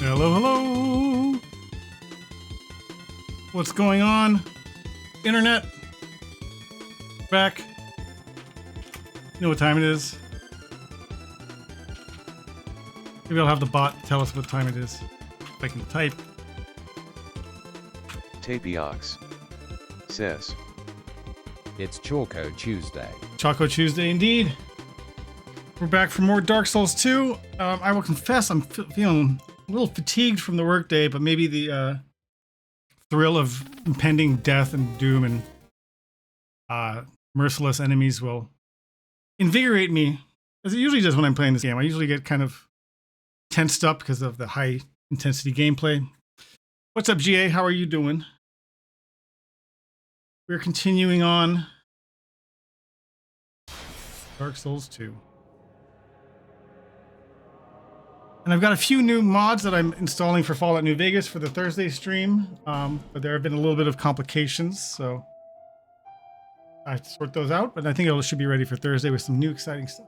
Hello, hello. What's going on? Internet. Back. You know what time it is? Maybe I'll have the bot tell us what time it is. If I can type. Tapiox says it's Choco Tuesday. Choco Tuesday, indeed. We're back for more Dark Souls 2. I will confess I'm feeling a little fatigued from the workday, but maybe the thrill of impending death and doom and merciless enemies will invigorate me, as it usually does when I'm playing this game. I usually get kind of tensed up because of the high intensity gameplay. What's up, GA? How are you doing? We're continuing on Dark Souls 2. And I've got a few new mods that I'm installing for Fallout New Vegas for the Thursday stream, but there have been a little bit of complications, so I have to sort those out, but I think it should be ready for Thursday with some new exciting stuff.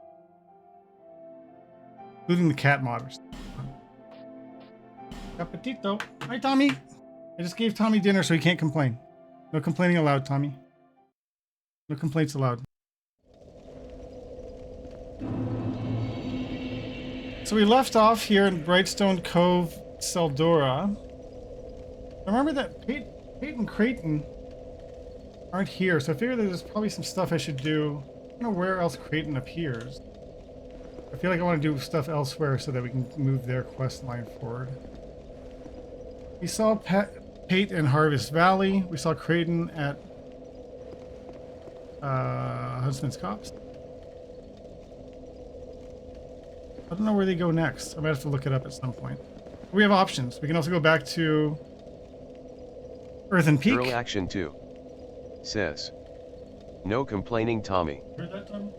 Including the cat modders. Capitito. Hi, Tommy. I just gave Tommy dinner so he can't complain. No complaining allowed, Tommy. No complaints allowed. So we left off here in Brightstone Cove, Seldora. I remember that Pate and Creighton aren't here, so I figure there's probably some stuff I should do. I don't know where else Creighton appears. I feel like I want to do stuff elsewhere so that we can move their quest line forward. We saw Pate in Harvest Valley. We saw Creighton at Huntsman's Copse. I don't know where they go next. I might have to look it up at some point. We have options. We can also go back to Earthen Peak. Girl Action 2 says no complaining, Tommy. Heard that, Tommy?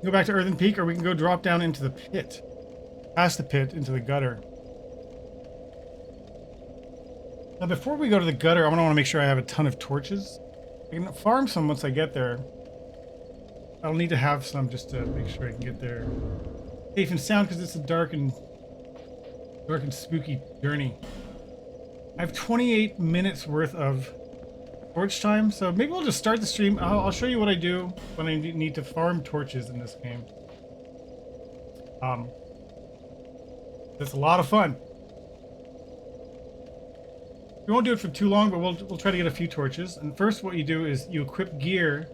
Go back to Earthen Peak, or we can go drop down into the pit. Past the pit, into the gutter. Now, before we go to the gutter, I want to make sure I have a ton of torches. I can farm some once I get there. I'll need to have some just to make sure I can get there safe and sound, because it's a dark and spooky journey. I have 28 minutes worth of torch time, so maybe we'll just start the stream. I'll show you what I do when I need to farm torches in this game. It's a lot of fun. We won't do it for too long, but we'll try to get a few torches. And first, what you do is you equip gear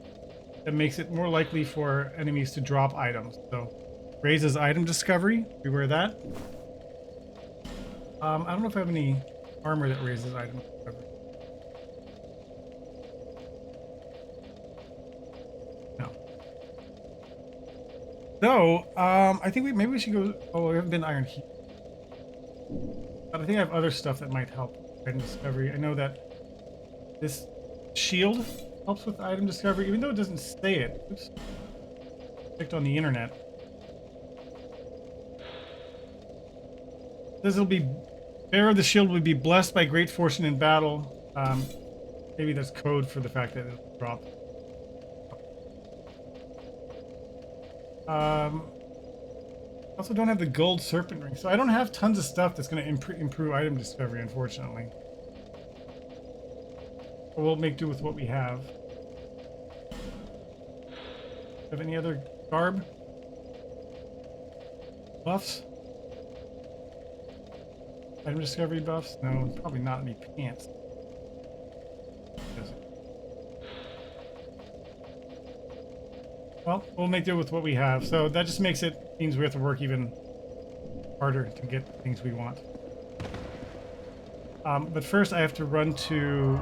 that makes it more likely for enemies to drop items. So raises item discovery. We wear that. I don't know if I have any armor that raises item discovery. No. So, I think maybe we should go. Oh, we haven't been Iron Heat. But I think I have other stuff that might help item discovery. I know that this shield helps with item discovery, even though it doesn't say it. Oops. Checked on the internet. This will be bearer of the shield will be blessed by great fortune in battle. Maybe that's code for the fact that it'll drop. Also don't have the gold serpent ring, so I don't have tons of stuff that's going to improve item discovery, unfortunately. But we'll make do with what we have. Have any other garb buffs? Item discovery buffs? No, probably not any pants. Well, we'll make do with what we have. So that just means we have to work even harder to get things we want. But first I have to run to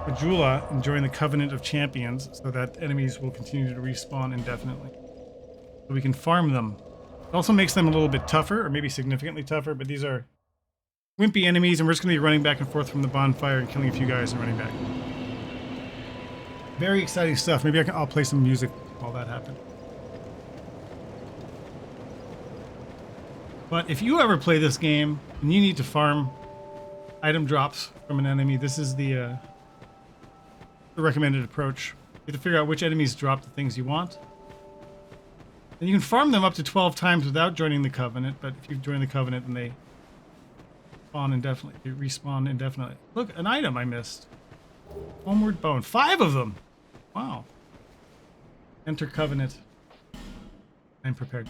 Majula and join the Covenant of Champions so that enemies will continue to respawn indefinitely. So we can farm them. It also makes them a little bit tougher, or maybe significantly tougher, but these are wimpy enemies, and we're just going to be running back and forth from the bonfire and killing a few guys and running back. Very exciting stuff. Maybe I'll play some music while that happens. But if you ever play this game and you need to farm item drops from an enemy, this is the recommended approach. You have to figure out which enemies drop the things you want. And you can farm them up to 12 times without joining the Covenant, but if you join the Covenant, then they Spawn indefinitely. Respawn indefinitely. Look, an item I missed. Homeward bone. 5 of them. Wow. Enter covenant. I'm prepared.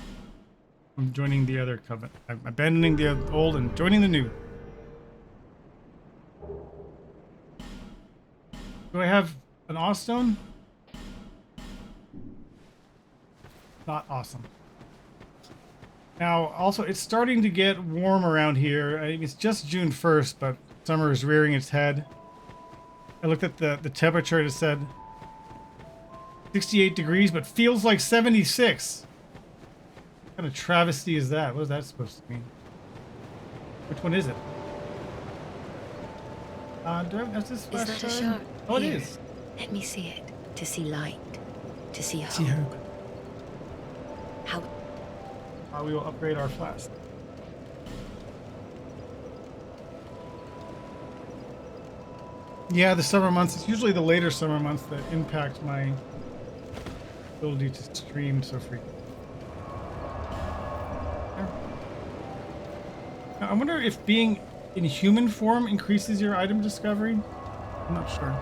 I'm joining the other covenant. I'm abandoning the old and joining the new. Do I have an Awestone? Not awesome. Now, also, it's starting to get warm around here. It's just June 1st, but summer is rearing its head. I looked at the temperature. It said 68 degrees, but feels like 76. What kind of travesty is that? What is that supposed to mean? Which one is it? That's this Is that a flashlight? shark? Oh, it Here, is. Let me see it. To see light. To see hope. See hope. How We will upgrade our flask. Yeah, the summer months. It's usually the later summer months that impact my ability to stream so frequently. Now, I wonder if being in human form increases your item discovery. I'm not sure.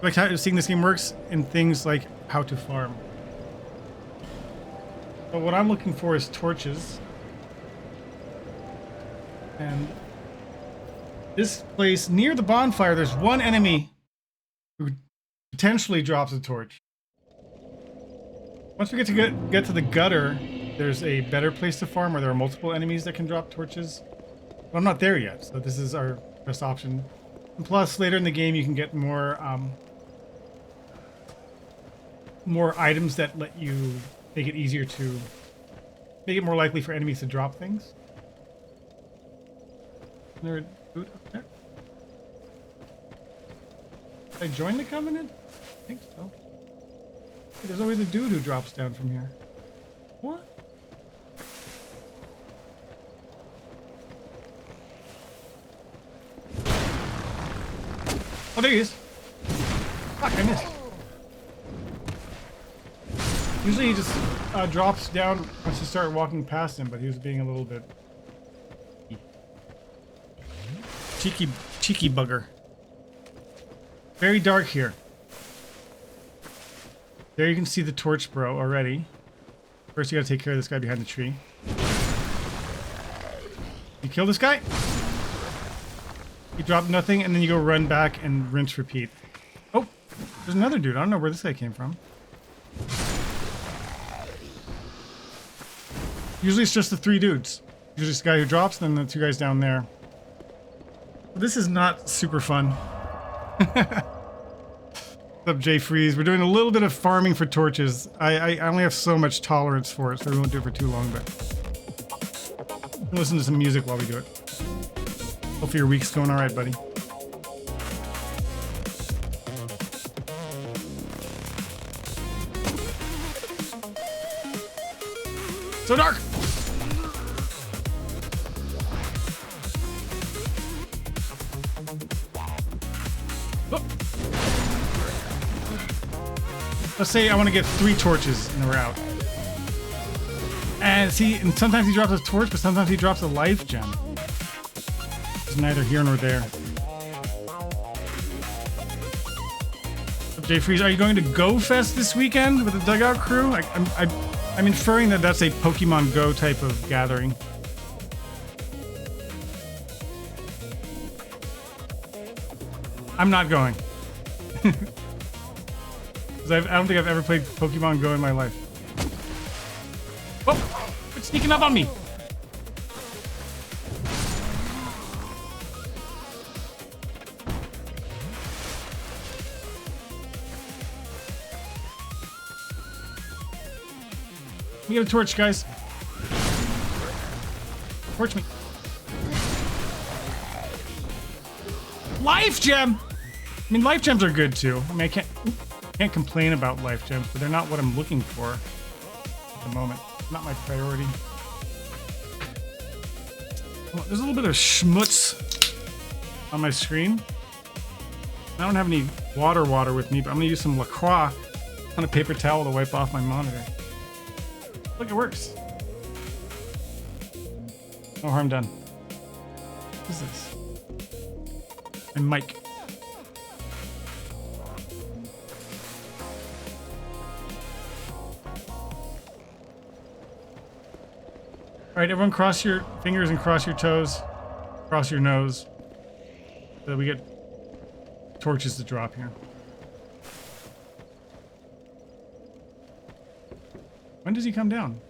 Like how seeing this game works in things like how to farm. But what I'm looking for is torches. And this place near the bonfire, there's one enemy who potentially drops a torch. Once we get to the gutter, there's a better place to farm where there are multiple enemies that can drop torches. But I'm not there yet, so this is our best option. And plus, later in the game, you can get more items that let you make it easier to make it more likely for enemies to drop things. Is there a dude up there? Did I join the Covenant? I think so. Hey, there's always a dude who drops down from here. What? Oh, there he is. Fuck, I missed. Usually he just drops down once you start walking past him, but he was being a little bit cheeky bugger. Very dark here. There you can see the torch bro already. First you gotta take care of this guy behind the tree. You kill this guy. You drop nothing and then you go run back and rinse repeat. Oh, there's another dude. I don't know where this guy came from. Usually it's just the 3 dudes. Usually it's the guy who drops, then the 2 guys down there. But this is not super fun. What's up, Jay Freeze? We're doing a little bit of farming for torches. I only have so much tolerance for it, so we won't do it for too long, but we'll listen to some music while we do it. Hopefully your week's going alright, buddy. So dark! Oh. Let's say I want to get 3 torches in a route. And see, and sometimes he drops a torch, but sometimes he drops a life gem. It's neither here nor there. Jay Freeze, are you going to Go Fest this weekend with the Dugout crew? I'm inferring that that's a Pokemon Go type of gathering. I'm not going. Because I don't think I've ever played Pokemon Go in my life. Oh! It's sneaking up on me! Let me get a torch, guys. Torch me. Life gem! I mean, life gems are good too. I mean, I can't complain about life gems, but they're not what I'm looking for at the moment. Not my priority. Well, there's a little bit of schmutz on my screen. I don't have any water with me, but I'm gonna use some LaCroix on a paper towel to wipe off my monitor. Look, it works. No harm done. Who's this? And Mike. All right, everyone cross your fingers and cross your toes. Cross your nose. So that we get torches to drop here. When does he come down?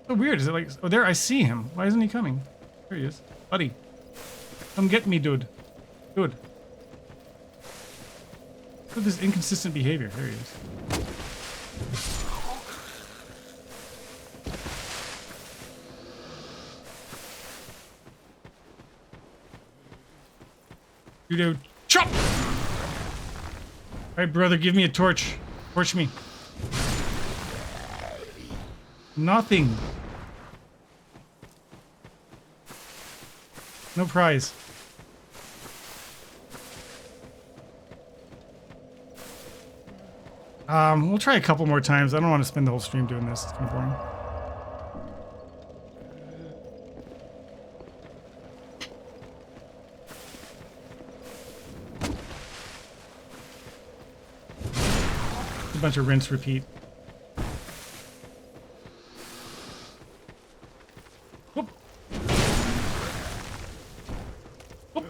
So weird. Is it like... Oh, there, I see him. Why isn't he coming? There he is. Buddy. Come get me, dude. Dude. Look at this inconsistent behavior. There he is. Judo. Chop! Alright, brother, give me a torch. Torch me. Nothing. No prize. We'll try a couple more times. I don't want to spend the whole stream doing this. It's kind of boring. A bunch of rinse, repeat. Whoop. Whoop.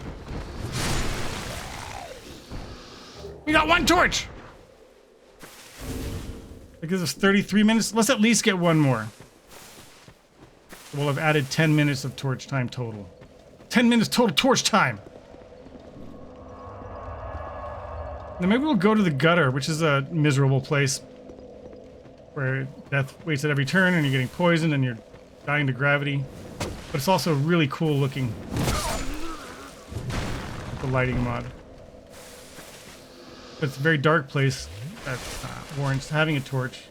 We got one torch! That gives us 33 minutes. Let's at least get one more. We'll have added 10 minutes of torch time total. 10 minutes total torch time! Then maybe we'll go to the gutter, which is a miserable place where death waits at every turn and you're getting poisoned and you're dying to gravity. But it's also really cool looking. The lighting mod. But it's a very dark place that warrants having a torch.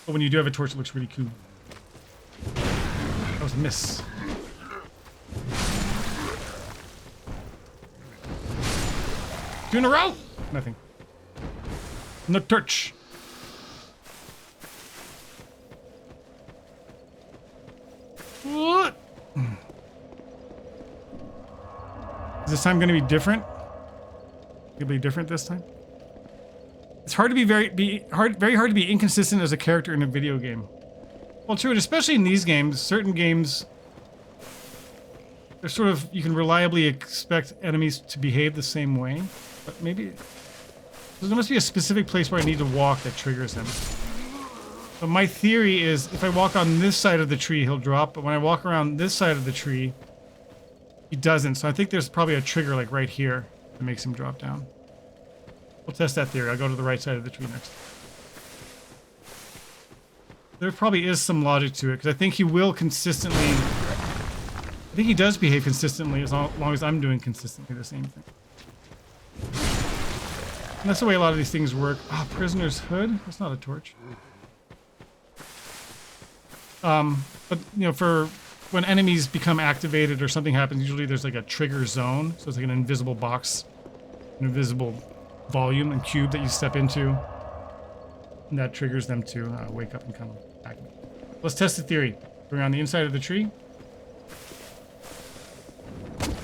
But when you do have a torch, it looks really cool. That was a miss. Two in a row? Nothing. No torch. What? Is this time going to be different? It'll be different this time? It's hard to be very hard to be inconsistent as a character in a video game. Well, true, and especially in these games, certain games, they're sort of, you can reliably expect enemies to behave the same way. But maybe... there must be a specific place where I need to walk that triggers him. So my theory is, if I walk on this side of the tree, he'll drop. But when I walk around this side of the tree, he doesn't. So I think there's probably a trigger, like, right here that makes him drop down. We'll test that theory. I'll go to the right side of the tree next. There probably is some logic to it, because I think he will consistently... I think he does behave consistently as long as I'm doing consistently the same thing. And that's the way a lot of these things work. Ah, oh, prisoner's hood? That's not a torch. But, you know, for when enemies become activated or something happens, usually there's like a trigger zone. So it's like an invisible box, an invisible volume and cube that you step into. And that triggers them to wake up and come back. Let's test the theory. We're on the inside of the tree.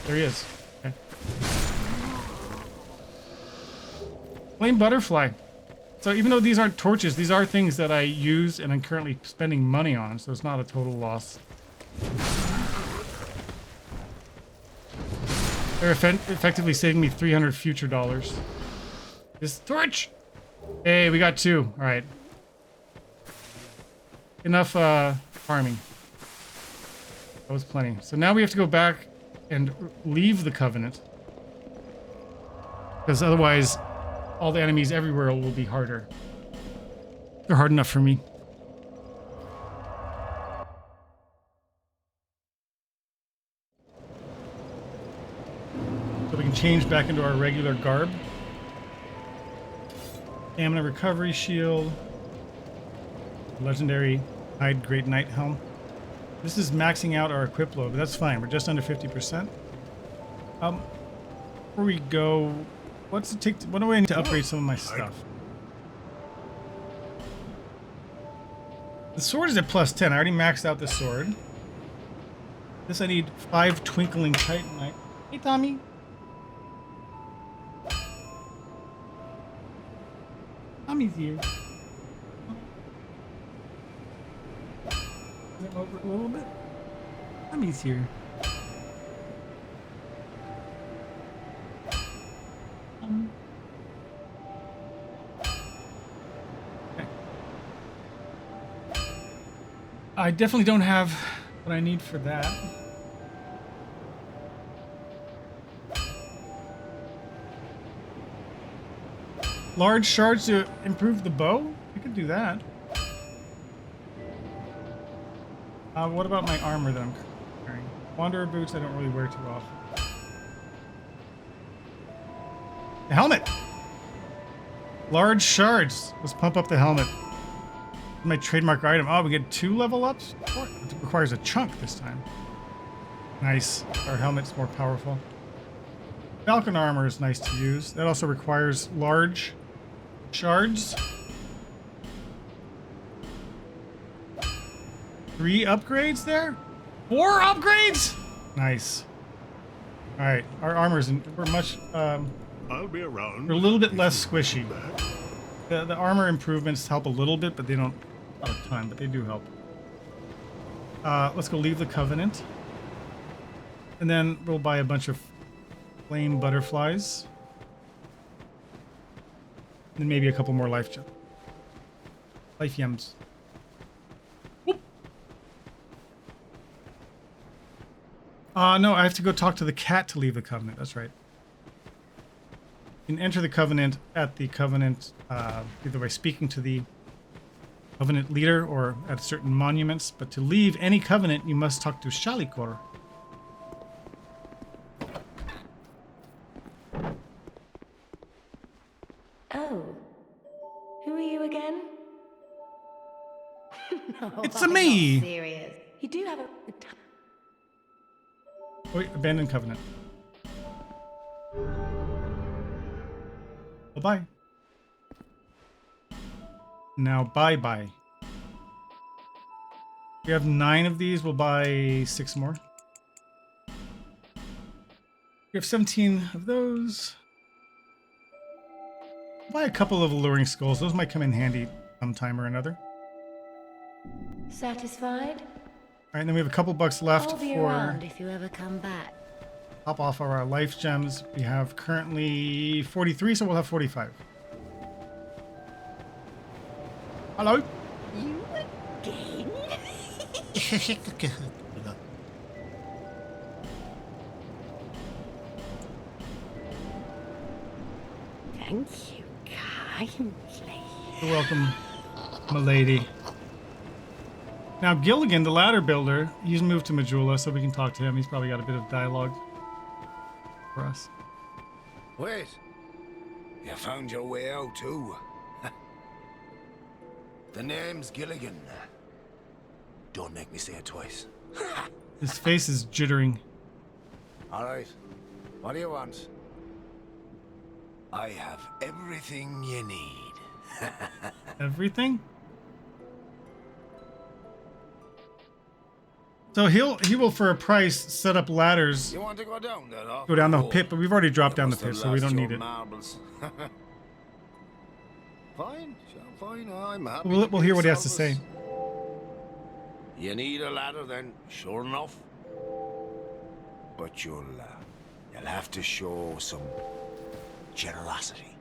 There he is. Okay. Flame butterfly. So even though these aren't torches, these are things that I use and I'm currently spending money on, so it's not a total loss. They're effectively saving me 300 future dollars. This torch! Hey, we got two. Alright. Enough farming. That was plenty. So now we have to go back and leave the Covenant. Because otherwise, all the enemies everywhere will be harder. They're hard enough for me. So we can change back into our regular garb. Stamina recovery shield. Legendary Hide Great Knight helm. This is maxing out our equip load, but that's fine. We're just under 50%. Before we go, what's it take? What do I need to upgrade some of my stuff? The sword is at +10. I already maxed out the sword. This I need 5 twinkling titanite. Hey, Tommy. Tommy's here. Zoom over a little bit. Tommy's here. Okay. I definitely don't have what I need for that. Large shards to improve the bow? I could do that. What about my armor that I'm carrying? Wanderer boots I don't really wear too often. The helmet! Large shards. Let's pump up the helmet. My trademark item. Oh, we get 2 level ups? It requires a chunk this time. Nice. Our helmet's more powerful. Falcon armor is nice to use. That also requires large shards. 3 upgrades there? 4 upgrades? Nice. Alright, our armor's we're much I'll be around. we're a little bit less squishy. The armor improvements help a little bit, but they don't a ton, but they do help. Let's go leave the Covenant. And then we'll buy a bunch of flame butterflies. And maybe a couple more life gems. Whoop. No, I have to go talk to the cat to leave the Covenant. That's right. You can enter the Covenant at the Covenant, either by speaking to the Covenant leader or at certain monuments. But to leave any Covenant, you must talk to Shalikor. Oh. Who are you again? No, It's I'm me. not serious. You do have a... Wait, abandoned Covenant. Bye-bye. Now, bye-bye. We have 9 of these. We'll buy 6 more. We have 17 of those. Buy a couple of alluring skulls. Those might come in handy sometime or another. Satisfied? Alright, then we have a couple bucks left I'll be for around if you ever come back. top off our life gems. We have currently 43, so we'll have 45. Hello? You again? Thank you kindly. You're welcome, milady. Now, Gilligan, the ladder builder, he's moved to Majula, so we can talk to him. He's probably got a bit of dialogue for us. Wait. You found your way out too. The name's Gilligan. Don't make me say it twice. His face is jittering. All right. What do you want? I have everything you need. Everything? So he will, for a price, set up ladders, You want to go down there? go down the pit, but we've already dropped down the pit, so we don't need it. Marbles. Fine, sure, fine. I'm happy. We'll hear what he has to say. You need a ladder, then, sure enough. But you'll have to show some generosity.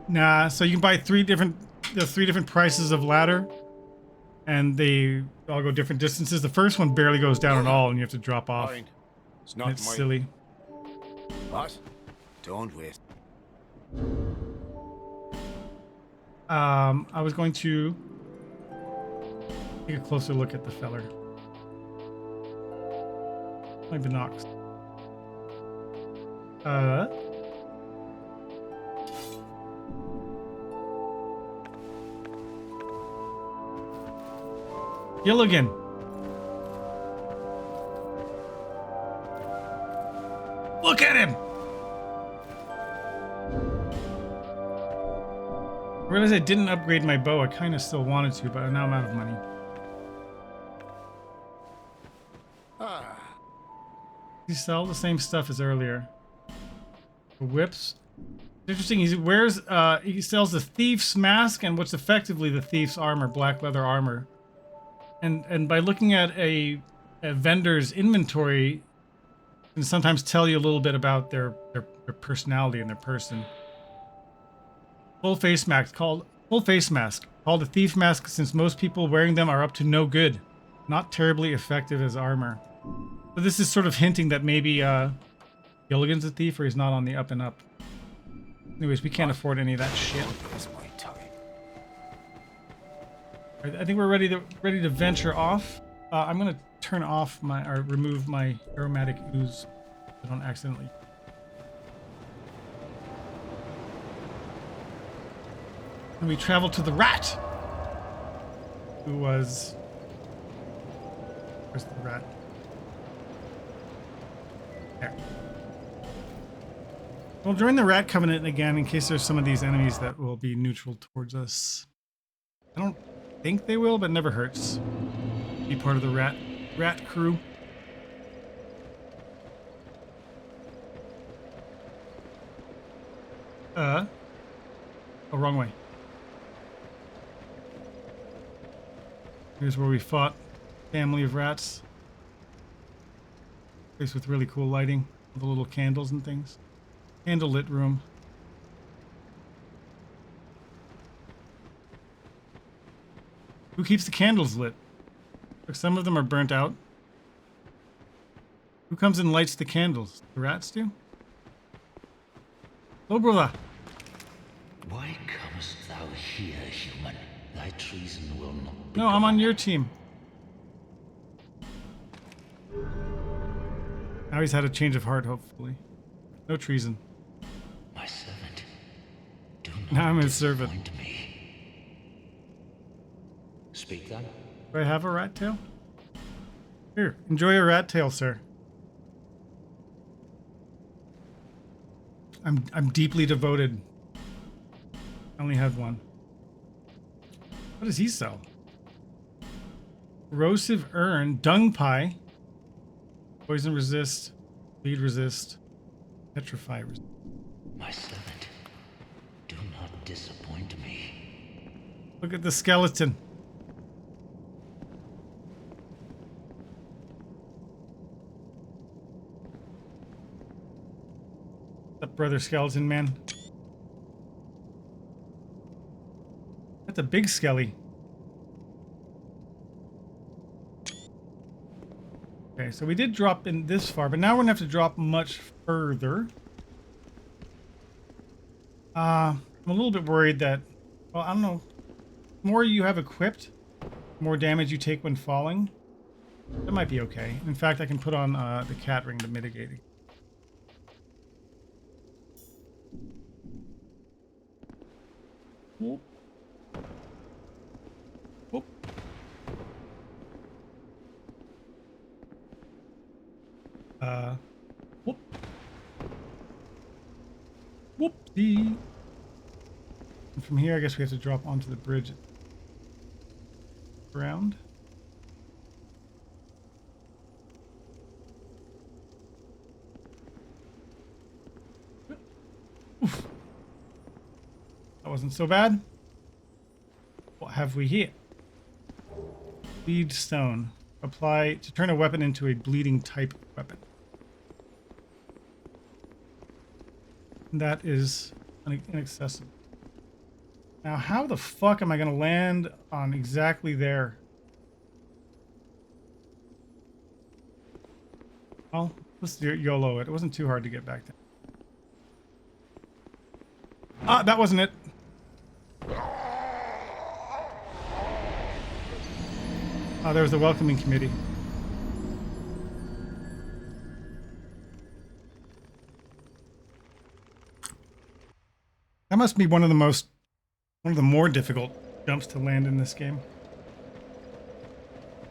Nah, so you can buy 3 different prices of ladder, and they all go different distances. The first one barely goes down at all, and you have to drop off. Fine. It's And not it's my... silly. What? Don't wait. I was going to take a closer look at the feller. My binocs. Gilligan. Look at him! realized I didn't upgrade my bow. I kind of still wanted to, but now I'm out of money. He sells the same stuff as earlier. The whips. Interesting. He sells the thief's mask and what's effectively the thief's armor, black leather armor. And by looking at a vendor's inventory, can sometimes tell you a little bit about their personality and their person. Full face mask called a thief mask since most people wearing them are up to no good, not terribly effective as armor. So this is sort of hinting that maybe Gilligan's a thief or he's not on the up and up. Anyways, we can't afford any of that shit. Right, I think we're ready to venture off. I'm gonna turn off remove my aromatic ooze so I don't accidentally. And we travel to the rat, who was. Where's the rat? There. We'll join the Rat Covenant again in case there's some of these enemies that will be neutral towards us. I don't think they will, but it never hurts. Be part of the rat crew. Oh, wrong way. Here's where we fought family of rats. Place with really cool lighting, with the little candles and things. Candlelit room. Who keeps the candles lit? Look, some of them are burnt out. Who comes and lights the candles? The rats do? Hello, brother. Why comest thou here, human? Thy treason will not be. No, I'm on your team. Now he's had a change of heart, hopefully. No treason. My servant, do Now I'm not his servant. disappoint me. Speak then. Do I have a rat tail? Here, enjoy a rat tail, sir. I'm deeply devoted. I only have one. What does he sell? Corrosive urn, dung pie, poison resist, bleed resist, petrify resist. My servant, do not disappoint me. Look at the skeleton. What's up, brother skeleton man? That's a big skelly. Okay, so we did drop in this far, but now we're gonna have to drop much further. I'm a little bit worried that, well, I don't know. The more you have equipped, the more damage you take when falling. That might be okay. In fact, I can put on the cat ring to mitigate it. Whoop. Whoop. Whoop. Whoopsie. And from here, I guess we have to drop onto the bridge. Around. Oof. That wasn't so bad. What have we here? Bleed stone. Apply to turn a weapon into a bleeding type weapon. That is inaccessible. Now, how the fuck am I going to land on exactly there? Well, let's do YOLO it. It wasn't too hard to get back down. Ah, that wasn't it. Oh, there was the welcoming committee. That must be one of the more difficult jumps to land in this game.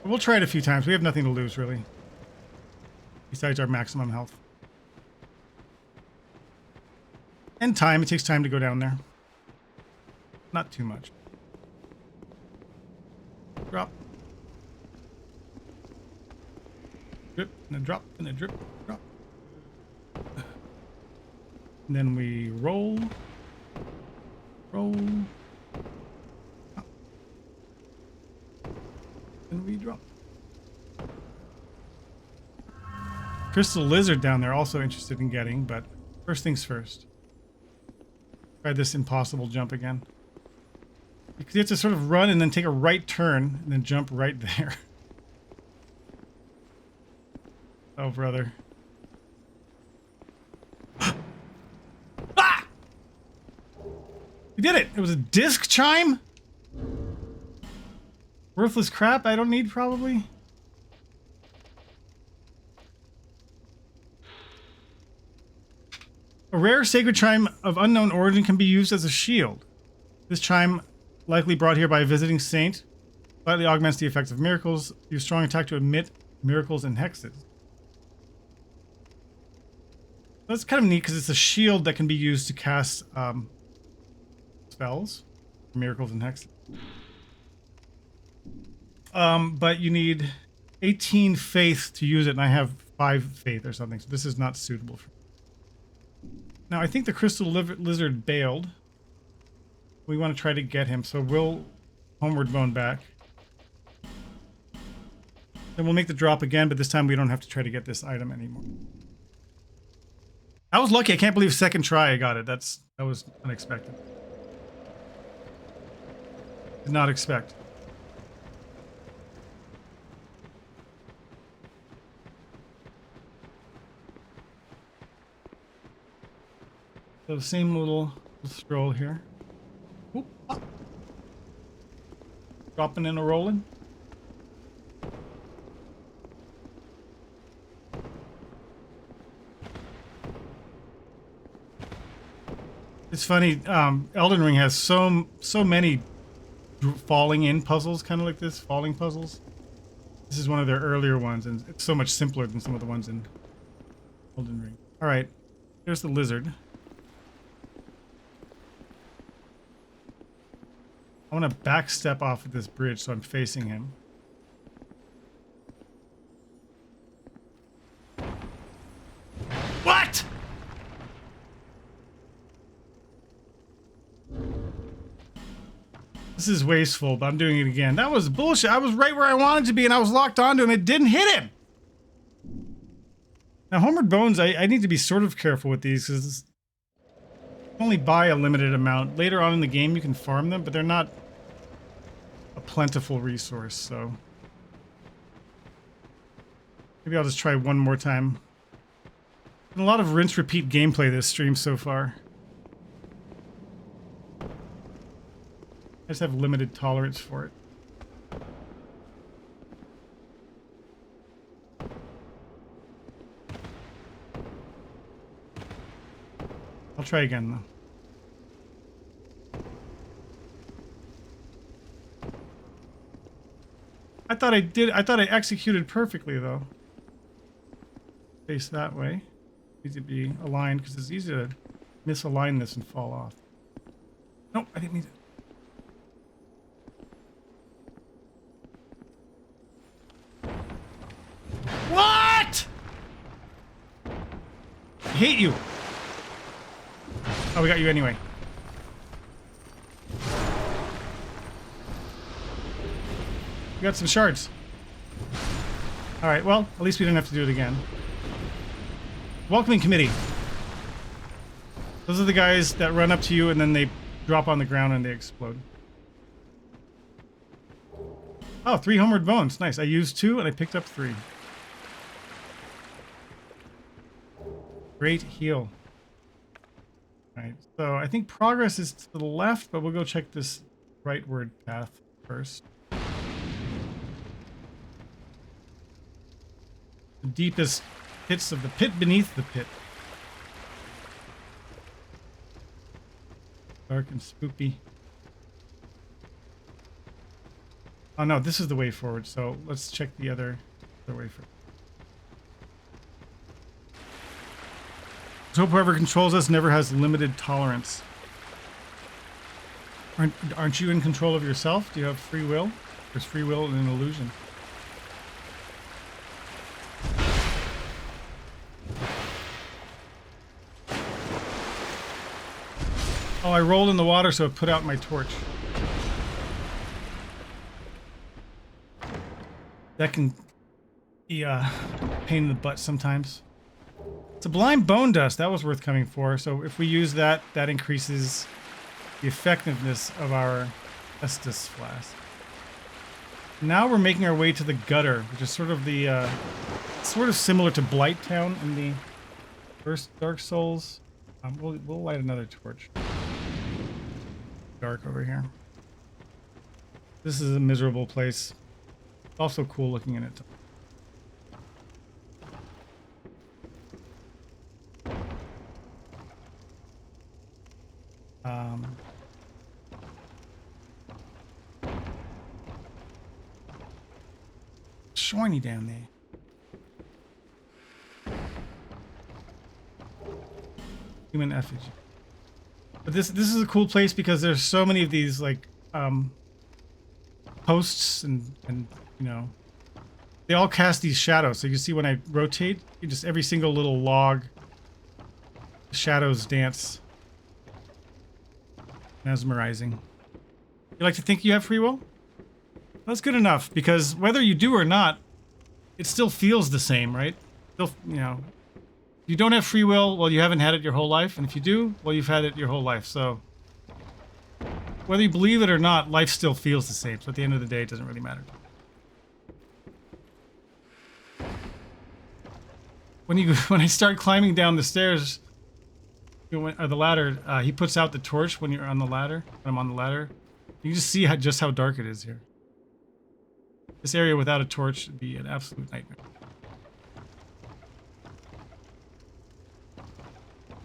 But we'll try it a few times. We have nothing to lose, really. Besides our maximum health. And time. It takes time to go down there. Not too much. Drop. Drip, and a drop, and a drip, drop. And then we roll. Roll. Up. And we drop. Crystal lizard down there, also interested in getting, but first things first. Try this impossible jump again. Because you have to sort of run and then take a right turn and then jump right there. Oh, brother. Ah! We did it! It was a disc chime? Worthless crap I don't need, probably. A rare sacred chime of unknown origin can be used as a shield. This chime, likely brought here by a visiting saint, slightly augments the effects of miracles. Use strong attack to emit miracles and hexes. That's kind of neat because it's a shield that can be used to cast spells, miracles and hexes. But you need 18 faith to use it, and I have 5 faith or something, so this is not suitable for me. Now, I think the crystal lizard bailed. We want to try to get him, so we'll homeward bone back. Then we'll make the drop again, but this time we don't have to try to get this item anymore. I was lucky. I can't believe second try I got it. That was unexpected. Did not expect. So the same little stroll here. Oop, ah. Dropping and a rolling. It's funny, Elden Ring has so many falling in puzzles, kind of like this, falling puzzles. This is one of their earlier ones, and it's so much simpler than some of the ones in Elden Ring. All right, here's the lizard. I want to back step off of this bridge so I'm facing him. What? This is wasteful, but I'm doing it again. That was bullshit. I was right where I wanted to be and I was locked onto him. It didn't hit him. Now, Homeward Bones, I need to be sort of careful with these because you only buy a limited amount. Later on in the game, you can farm them, but they're not a plentiful resource, so maybe I'll just try one more time. Been a lot of rinse repeat gameplay this stream so far. I just have limited tolerance for it. I'll try again though. I thought I executed perfectly though. Face that way. Needs to be aligned because it's easy to misalign this and fall off. Nope, I didn't mean to. What? I hate you. Oh, we got you anyway. We got some shards. Alright, well, at least we didn't have to do it again. Welcoming committee. Those are the guys that run up to you and then they drop on the ground and they explode. Oh, 3 homeward bones. Nice. I used 2 and I picked up 3. Great heal. Alright, so I think progress is to the left, but we'll go check this rightward path first. The deepest pits of the pit beneath the pit. Dark and spooky. Oh no, this is the way forward, so let's check the other way forward. Let's hope whoever controls us never has limited tolerance. Aren't you in control of yourself? Do you have free will? There's free will in an illusion. Oh, I rolled in the water, so it put out my torch. That can be a pain in the butt sometimes. Sublime bone dust, that was worth coming for. So if we use that, that increases the effectiveness of our Estus flask. Now we're making our way to the gutter, which is sort of the sort of similar to Blight Town in the first Dark Souls. We'll light another torch. Dark over here. This is a miserable place. It's also cool looking in it. Shiny down there. Human effigy. But this is a cool place because there's so many of these like posts and you know, they all cast these shadows. So you can see when I rotate, you just every single little log, the shadows dance. Mesmerizing. You like to think you have free will? That's good enough, because whether you do or not, it still feels the same, right? Still, you know, if you don't have free will, well, you haven't had it your whole life, and if you do, well, you've had it your whole life. So whether you believe it or not, life still feels the same. So at the end of the day, it doesn't really matter. When I start climbing down the stairs, or the ladder, he puts out the torch when you're on the ladder. When I'm on the ladder, you can just see just how dark it is here. This area without a torch would be an absolute nightmare.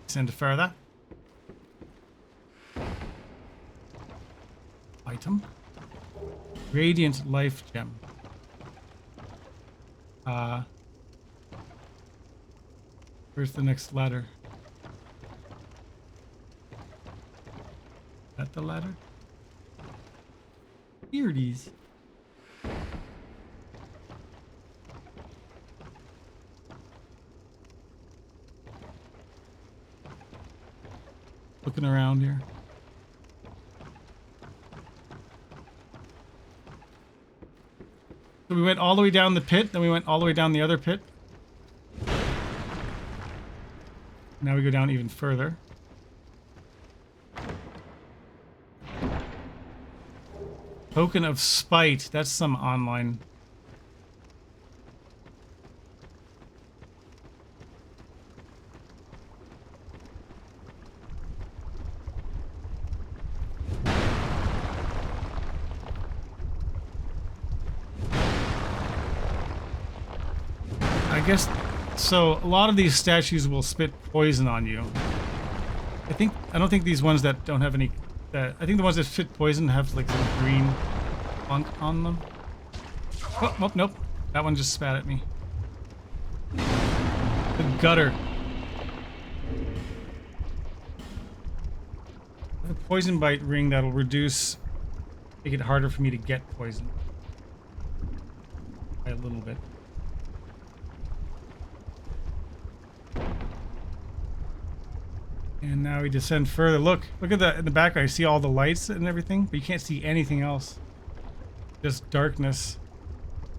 Send further. Item. Radiant life gem. Where's the next ladder? Is that the ladder? Here it is. Looking around here. So we went all the way down the pit, then we went all the way down the other pit. Now we go down even further. Token of Spite. That's some online. I guess so. A lot of these statues will spit poison on you. I don't think these ones that don't have any. I think the ones that spit poison have like some green funk on them. Oh, nope. That one just spat at me. The gutter. I have a poison bite ring that'll make it harder for me to get poison. By a little bit. And now we descend further. Look at that in the background. You see all the lights and everything, but you can't see anything else. Just darkness.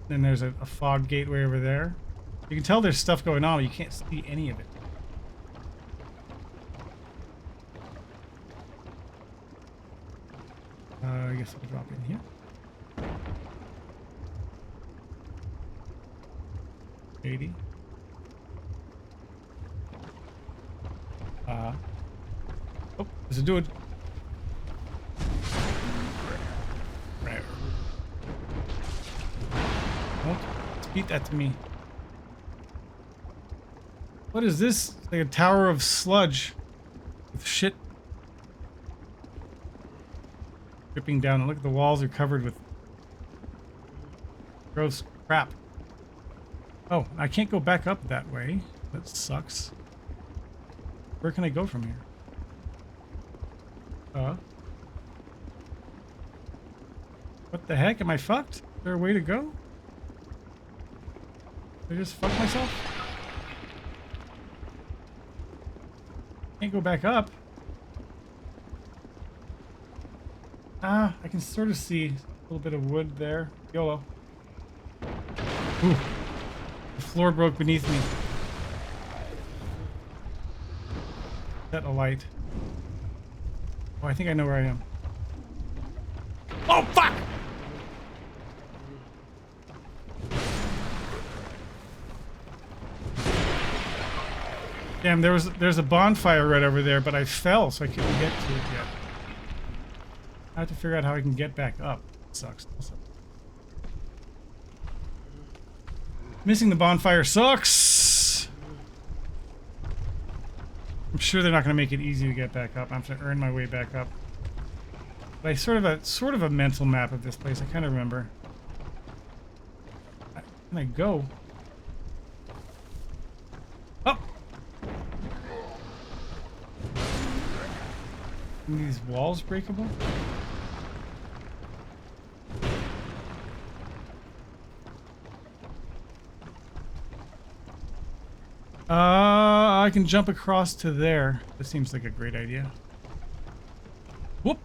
Then there's a fog gateway over there. You can tell there's stuff going on, but you can't see any of it. I guess I'll drop in here. 80. Oh, there's a dude. Don't beat that to me. What is this? It's like a tower of sludge with shit dripping down. And look at the walls are covered with gross crap. Oh, I can't go back up that way. That sucks. Where can I go from here? What the heck? Am I fucked? Is there a way to go? Did I just fuck myself? Can't go back up. Ah, I can sort of see a little bit of wood there. YOLO. Ooh. The floor broke beneath me. Set a light. Oh, I think I know where I am. Oh, fuck! Damn, there's a bonfire right over there, but I fell, so I couldn't get to it yet. I have to figure out how I can get back up. It sucks. Missing the bonfire sucks! I'm sure they're not going to make it easy to get back up. I have to earn my way back up. But I sort of a mental map of this place. I kind of remember. Can I go? Oh! Are these walls breakable? I can jump across to there. This seems like a great idea. Whoop!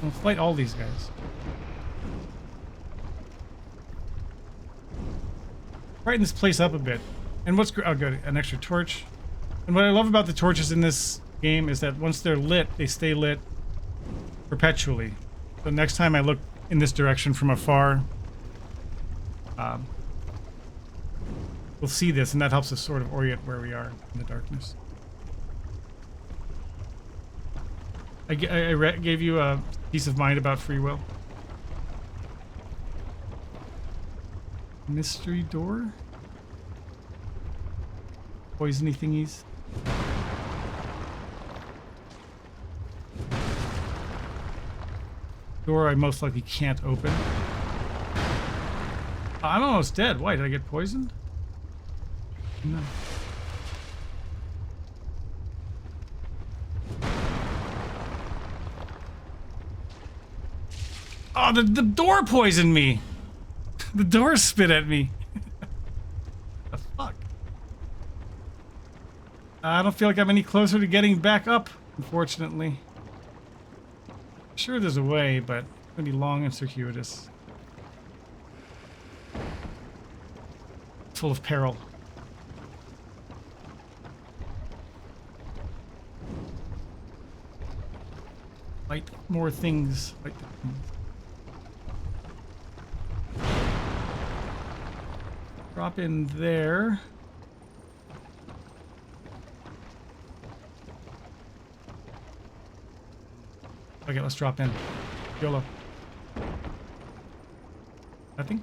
I'll fight all these guys. Brighten this place up a bit. And what's oh good, an extra torch. And what I love about the torches in this game is that once they're lit, they stay lit perpetually. So next time I look in this direction from afar, we'll see this, and that helps us sort of orient where we are in the darkness. I gave you a peace of mind about free will. Mystery door? Poisony thingies? Door I most likely can't open. I'm almost dead. Why? Did I get poisoned? No. Oh, the door poisoned me. The door spit at me. The fuck? I don't feel like I'm any closer to getting back up, unfortunately. Sure there's a way, but it's gonna be long and circuitous. Full of peril. Light more things. Light the things. Drop in there. Okay, let's drop in. YOLO. Nothing?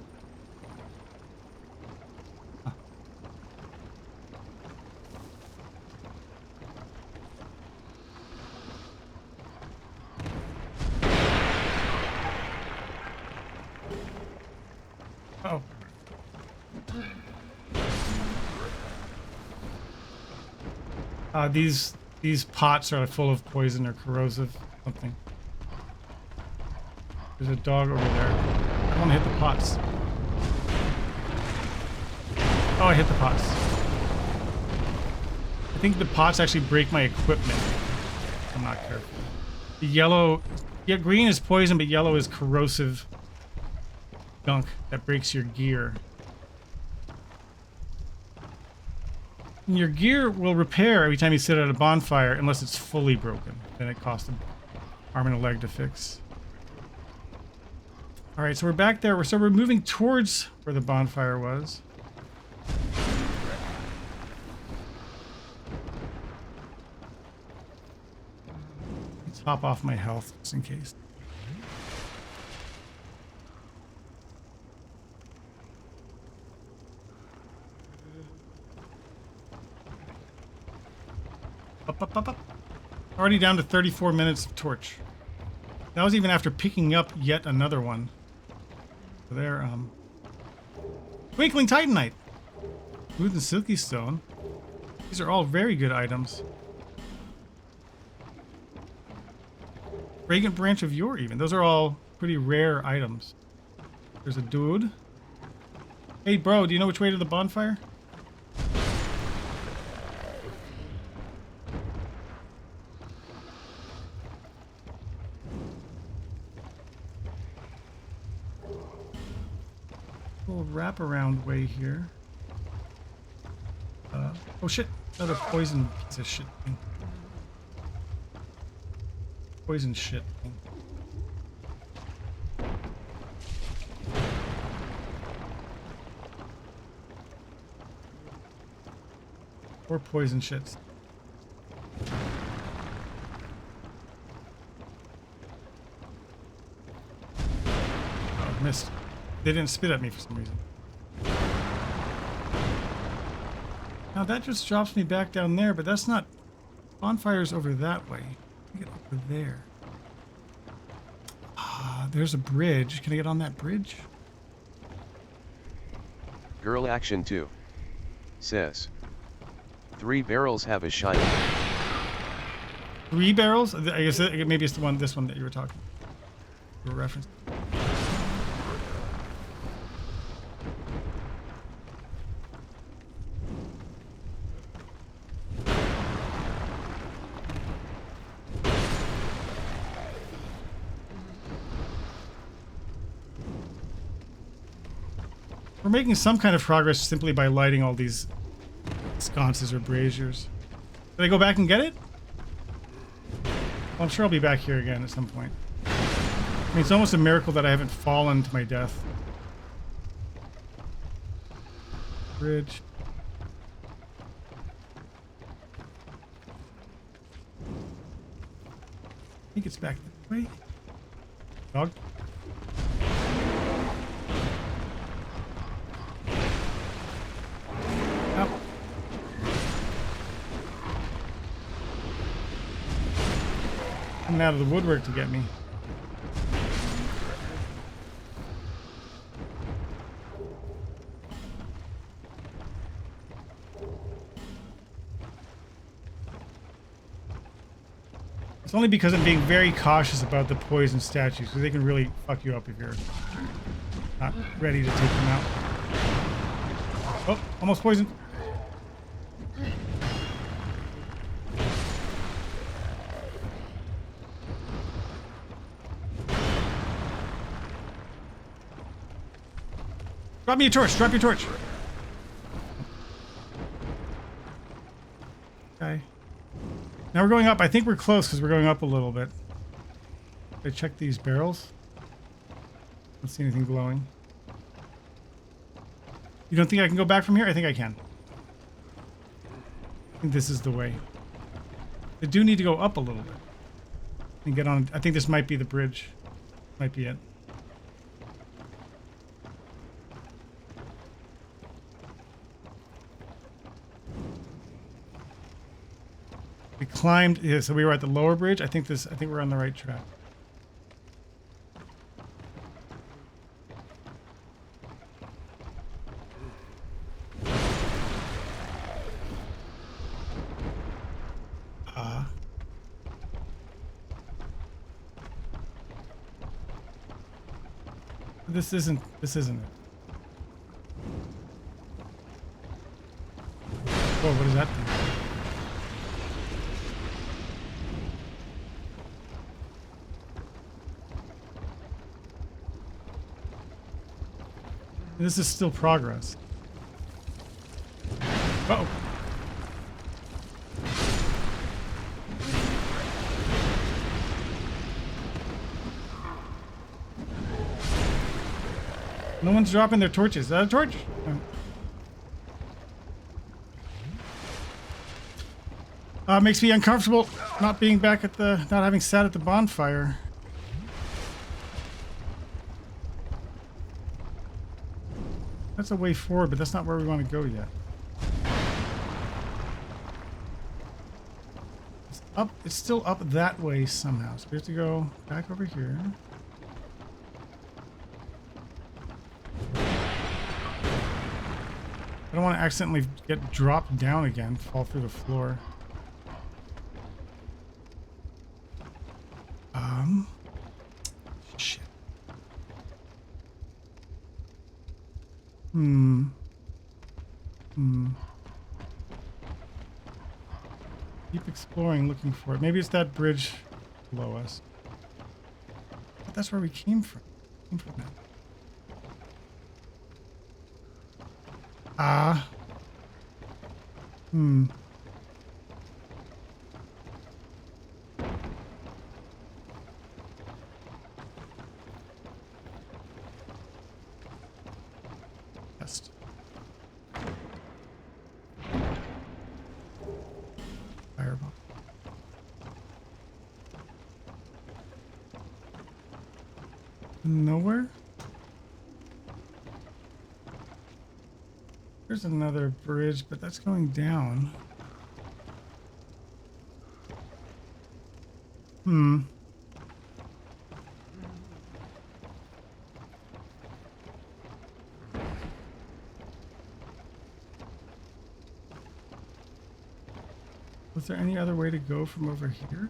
Huh. Uh-oh. These pots are full of poison or corrosive something. There's a dog over there. I don't want to hit the pots. Oh, I hit the pots. I think the pots actually break my equipment. I'm not careful. The yellow, yeah, green is poison, but yellow is corrosive gunk that breaks your gear. And your gear will repair every time you sit at a bonfire unless it's fully broken. Then it costs an arm and a leg to fix. Alright, so we're back there. We're moving towards where the bonfire was. Let's hop off my health just in case. Up. Already down to 34 minutes of torch. That was even after picking up yet another one. So there, Twinkling Titanite. Smooth and Silky Stone. These are all very good items. Fragrant branch of yore even. Those are all pretty rare items. There's a dude. Hey bro, do you know which way to the bonfire? Little wraparound way here. Oh shit, another poison piece of shit thing. Poison shit thing. Or poison shits. Oh, missed. They didn't spit at me for some reason. Now that just drops me back down there, but that's not... Bonfire's over that way. I get over there. Ah, there's a bridge. Can I get on that bridge? Girl Action 2 says 3 barrels have a shiny. 3 barrels? I guess maybe it's the one, this one that you were talking. You were referencing. We're making some kind of progress simply by lighting all these sconces or braziers. Did I go back and get it? Well, I'm sure I'll be back here again at some point. I mean, it's almost a miracle that I haven't fallen to my death. Bridge. I think it's back that way. Dog. Coming out of the woodwork to get me. It's only because I'm being very cautious about the poison statues, because they can really fuck you up if you're not ready to take them out. Oh, almost poisoned. Drop me a torch, drop your torch. Okay. Now we're going up. I think we're close because we're going up a little bit. Did I check these barrels? Don't see anything glowing. You don't think I can go back from here? I think I can. I think this is the way. I do need to go up a little bit. And get on. I think this might be the bridge. Might be it. We climbed, yeah, so we were at the lower bridge. I think we're on the right track. This isn't it. Whoa, what is that thing? This is still progress. Uh-oh. No one's dropping their torches. Is that a torch? Makes me uncomfortable not being back at the, not having sat at the bonfire. That's a way forward, but that's not where we want to go yet. It's up. It's still up that way somehow. So we have to go back over here. I don't want to accidentally get dropped down again, fall through the floor. Hmm. Hmm. Keep exploring, looking for it. Maybe it's that bridge below us. But that's where we came from. Came from that. Ah. Hmm. Test. Fireball. Nowhere? There's another bridge, but that's going down. Hmm. Was there any other way to go from over here?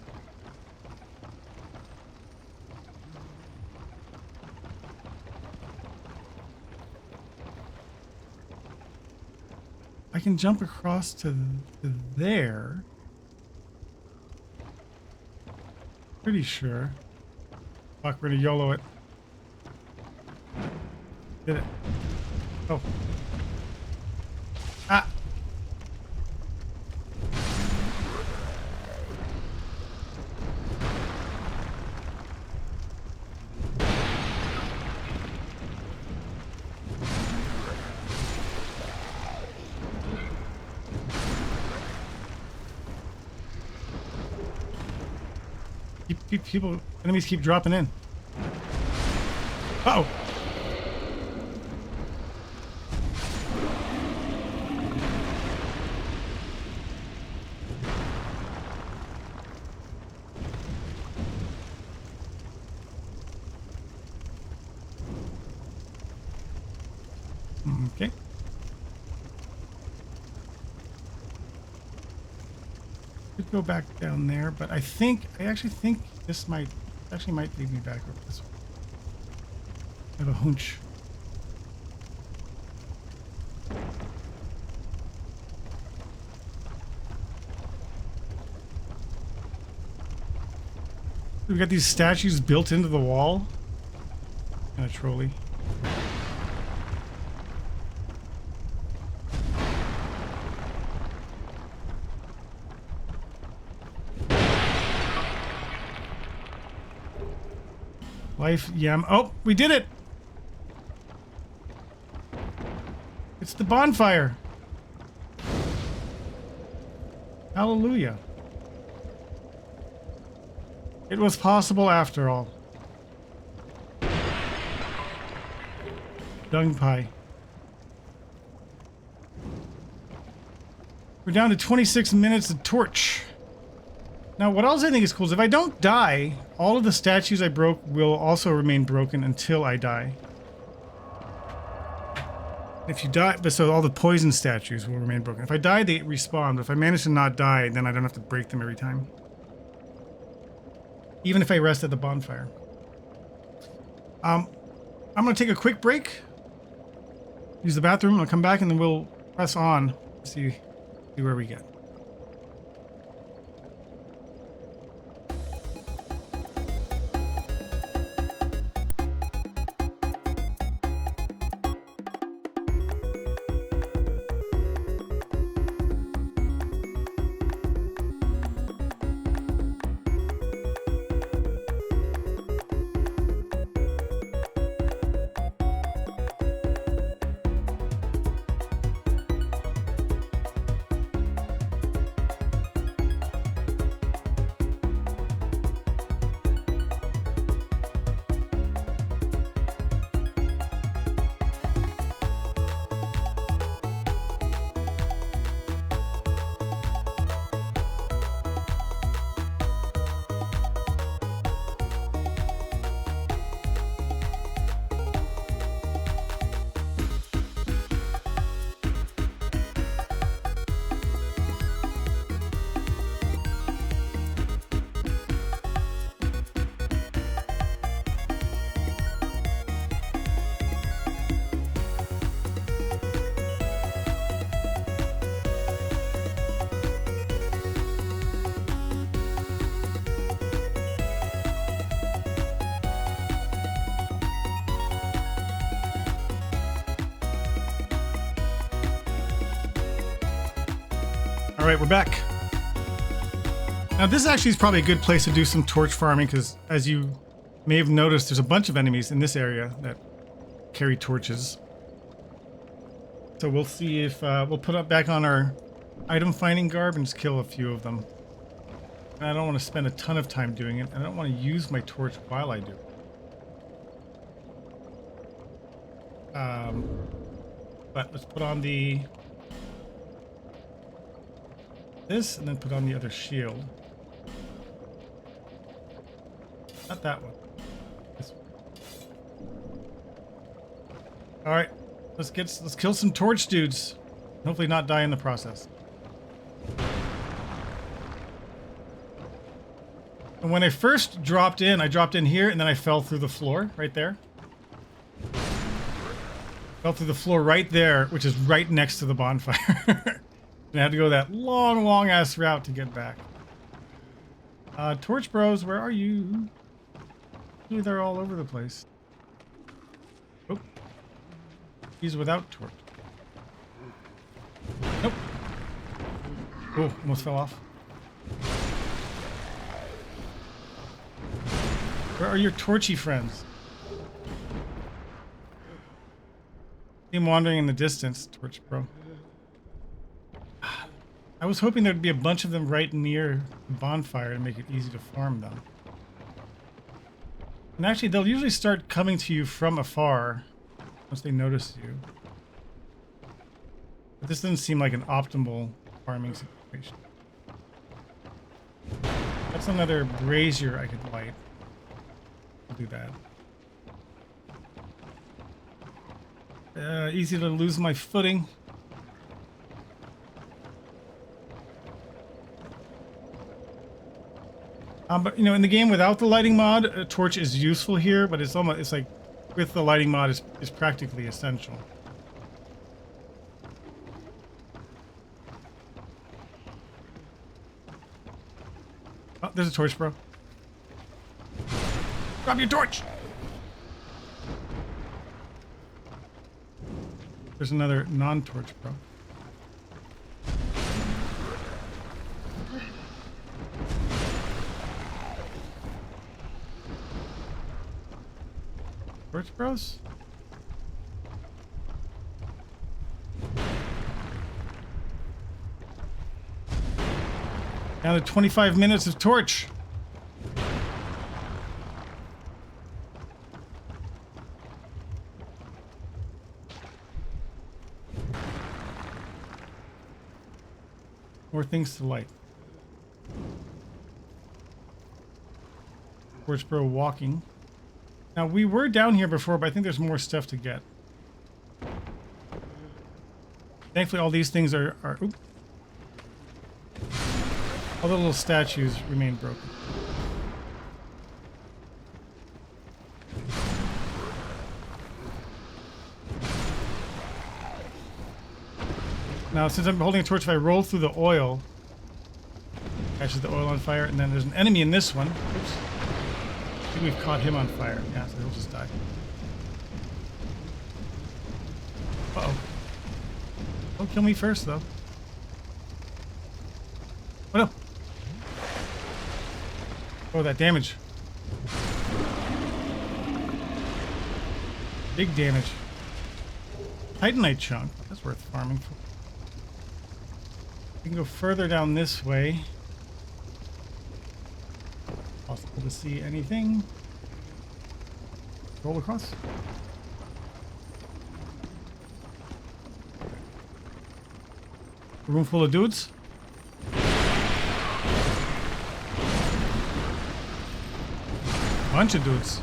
I can jump across to there. Pretty sure. Fuck, we're gonna YOLO it. Did it. Oh. Ah! Enemies keep dropping in. Uh-oh. Okay. Could go back down there, but I actually think this might lead me back over this way. I have a hunch. We've got these statues built into the wall. Kind of trolly. Life yam. Oh, we did it! It's the bonfire. Hallelujah. It was possible after all. Dung pie. We're down to 26 minutes of torch. Now, what else I think is cool is if I don't die, all of the statues I broke will also remain broken until I die. If you die, but so all the poison statues will remain broken. If I die, they respawn. But if I manage to not die, then I don't have to break them every time. Even if I rest at the bonfire. I'm going to take a quick break. Use the bathroom. I'll come back and then we'll press on. See where we get. All right, we're back. Now this actually is probably a good place to do some torch farming because, as you may have noticed, there's a bunch of enemies in this area that carry torches. So we'll see if we'll put up back on our item finding garb and just kill a few of them. And I don't want to spend a ton of time doing it. I don't want to use my torch while I do it. But let's put on this and then put on the other shield. Not that one. This one. All right, let's kill some torch dudes. Hopefully not die in the process. And when I first dropped in, I dropped in here and then I fell through the floor right there. Fell through the floor right there, which is right next to the bonfire. And I had to go that long ass route to get back. Torch bros, where are you? Maybe they're all over the place. Oh. He's without torch. Nope. Oh, almost fell off. Where are your torchy friends? See him wandering in the distance, torch bro. I was hoping there'd be a bunch of them right near the bonfire to make it easy to farm them. And actually, they'll usually start coming to you from afar once they notice you. But this doesn't seem like an optimal farming situation. That's another brazier I could light. I'll do that. Easy to lose my footing. But you know, in the game without the lighting mod, a torch is useful here, but it's like with the lighting mod is practically essential. Oh, there's a torch, bro. Drop your torch! There's another non-torch, bro. Torch bros? Down to 25 minutes of torch. More things to light. Torch bro walking. Now, we were down here before, but I think there's more stuff to get. Thankfully, all these things are oop. All the little statues remain broken. Now, since I'm holding a torch, if I roll through the oil, catches the oil on fire, and then there's an enemy in this one. Oops. I think we've caught him on fire. Yeah, so he'll just die. Uh-oh. Don't kill me first, though. Oh, no. Oh, that damage. Big damage. Titanite chunk. That's worth farming for. We can go further down this way. Possible to see anything. Roll across. A room full of dudes. Bunch of dudes.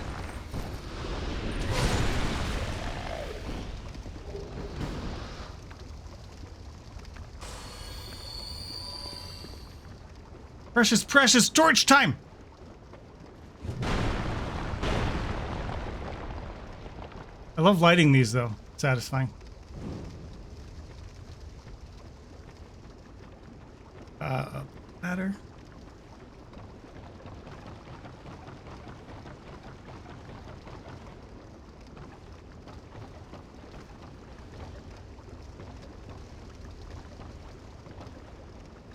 Precious, precious torch time! I love lighting these, though. It's satisfying. Ladder.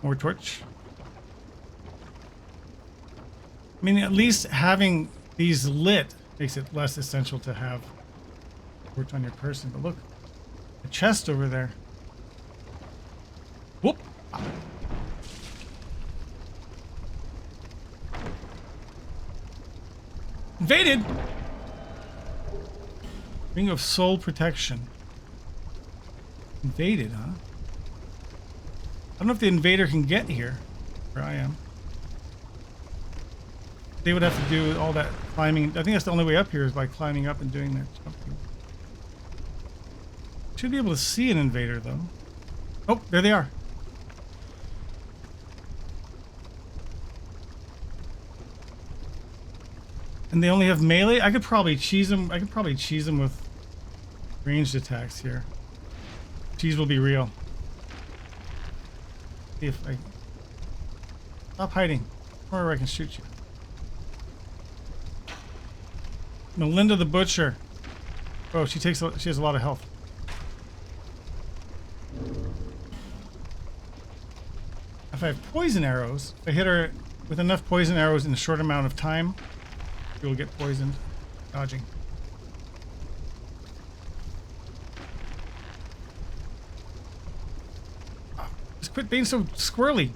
More torch. I mean, at least having these lit makes it less essential to have torch on your person. But look, a chest over there. Whoop! Invaded! Ring of Soul Protection. Invaded, huh? I don't know if the invader can get here, where I am. They would have to do all that climbing. I think that's the only way up here is by climbing up and doing that jumping. Should be able to see an invader, though. Oh, there they are. And they only have melee? I could probably cheese them. I could probably cheese them with ranged attacks here. Cheese will be real. See if I... Stop hiding. Or I can shoot you. Melinda the Butcher. Oh, she has a lot of health. If I have poison arrows, if I hit her with enough poison arrows in a short amount of time, she will get poisoned. Dodging. Oh, just quit being so squirrely.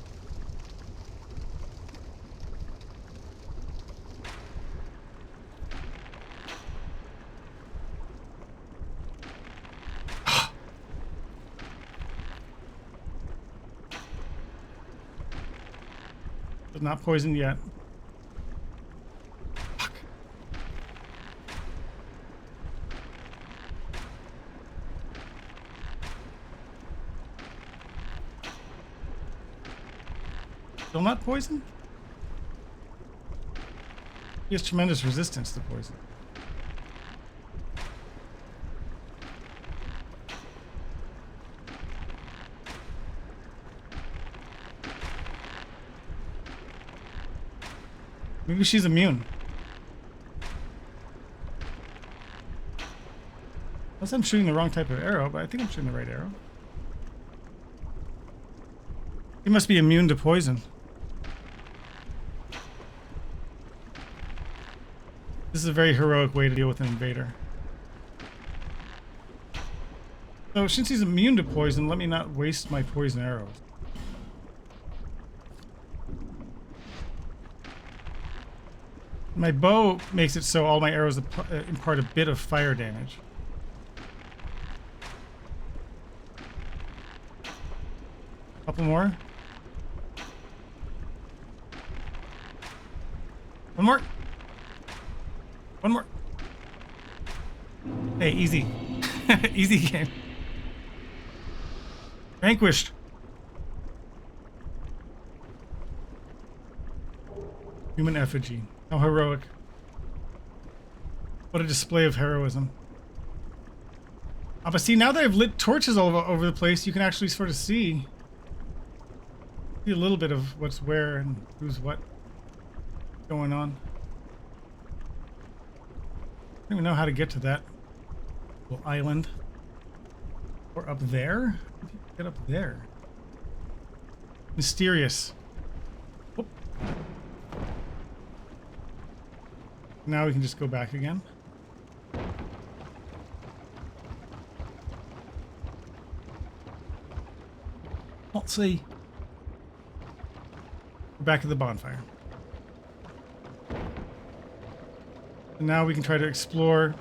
Not poisoned yet. Fuck. Still not poisoned? He has tremendous resistance to poison. Maybe she's immune. Unless I'm shooting the wrong type of arrow, but I think I'm shooting the right arrow. He must be immune to poison. This is a very heroic way to deal with an invader. So since he's immune to poison, let me not waste my poison arrows. My bow makes it so all my arrows impart a bit of fire damage. Couple more. One more. One more. Hey, easy. Easy game. Vanquished. Human effigy. How heroic. What a display of heroism. But see, now that I've lit torches all over the place, you can actually sort of see a little bit of what's where and who's what going on. I don't even know how to get to that little island. Or up there? How do you get up there? Mysterious. Whoop. Now we can just go back again. Let's see. We're back at the bonfire. And now we can try to explore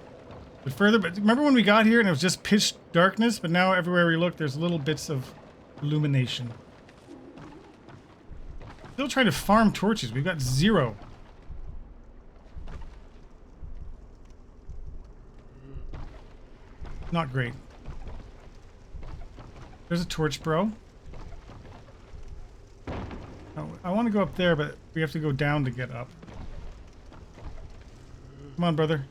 a bit further. But remember when we got here and it was just pitch darkness? But now everywhere we look, there's little bits of illumination. Still trying to farm torches. We've got 0. Not great. There's a torch, bro. Oh, I want to go up there, but we have to go down to get up. Come on, brother.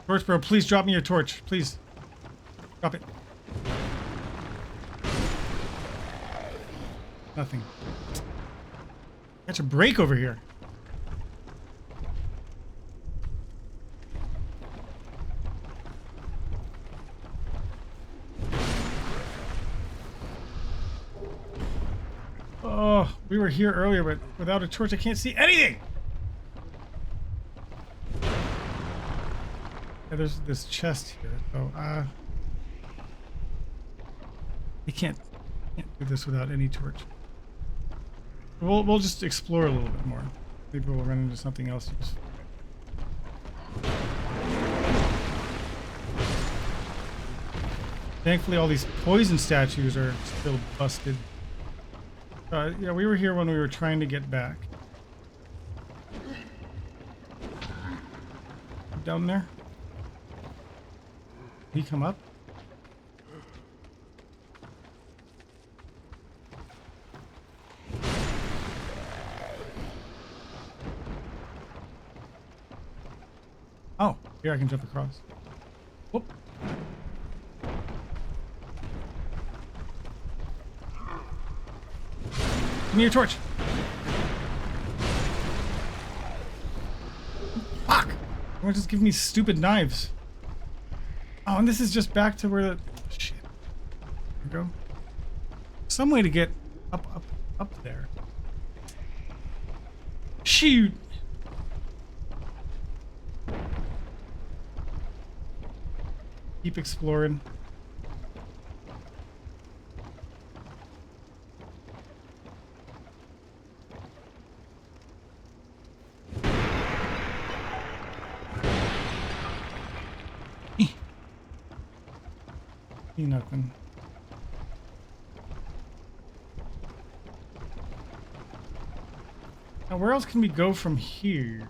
Torch, bro, please drop me your torch. Please. Drop it. Nothing. Catch a break over here. Oh, we were here earlier, but without a torch, I can't see anything. Yeah, there's this chest here, so you can't do this without any torch. We'll just explore a little bit more. Maybe we'll run into something else. Thankfully, all these poison statues are still busted. Yeah, we were here when we were trying to get back. Down there? Did he come up? Oh, here I can jump across. Whoop. Give me your torch. Fuck! Everyone just give me stupid knives. Oh, and this is just back to where the... Shit. There we go. Some way to get up there. Shoot! Keep exploring. Nothing. Now, where else can we go from here?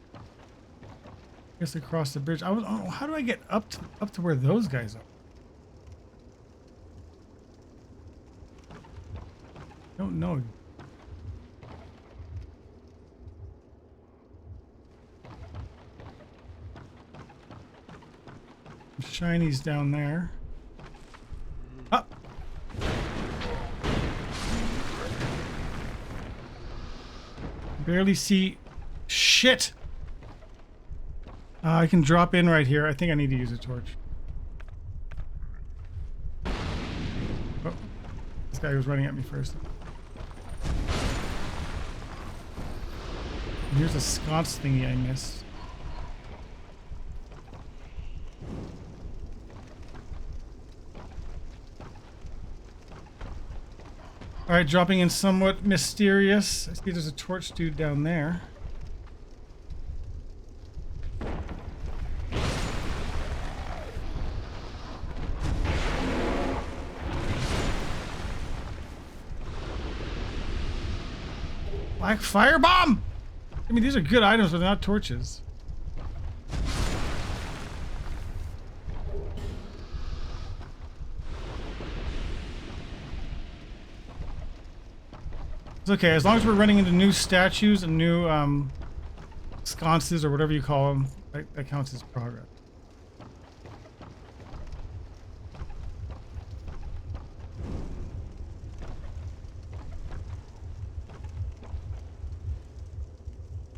I guess across the bridge. Oh, how do I get up to where those guys are? I don't know. Shineys down there. Up. Barely see shit. I can drop in right here. I think I need to use a torch. Oh, this guy was running at me first. And here's a sconce thingy I missed. Alright, dropping in somewhat mysterious. I see there's a torch dude down there. Black firebomb! I mean, these are good items, but they're not torches. It's okay, as long as we're running into new statues and new sconces or whatever you call them, that counts as progress.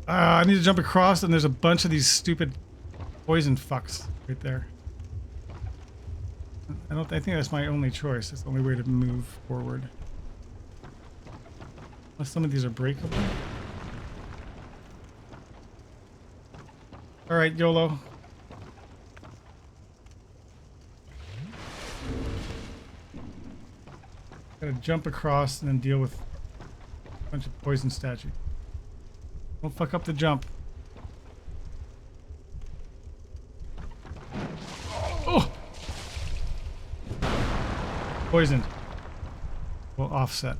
I need to jump across, and there's a bunch of these stupid poison fucks right there. I think that's my only choice. It's the only way to move forward. Unless some of these are breakable. Alright, YOLO. Gotta jump across and then deal with a bunch of poison statues. Don't fuck up the jump. Oh! Poisoned. Well, offset.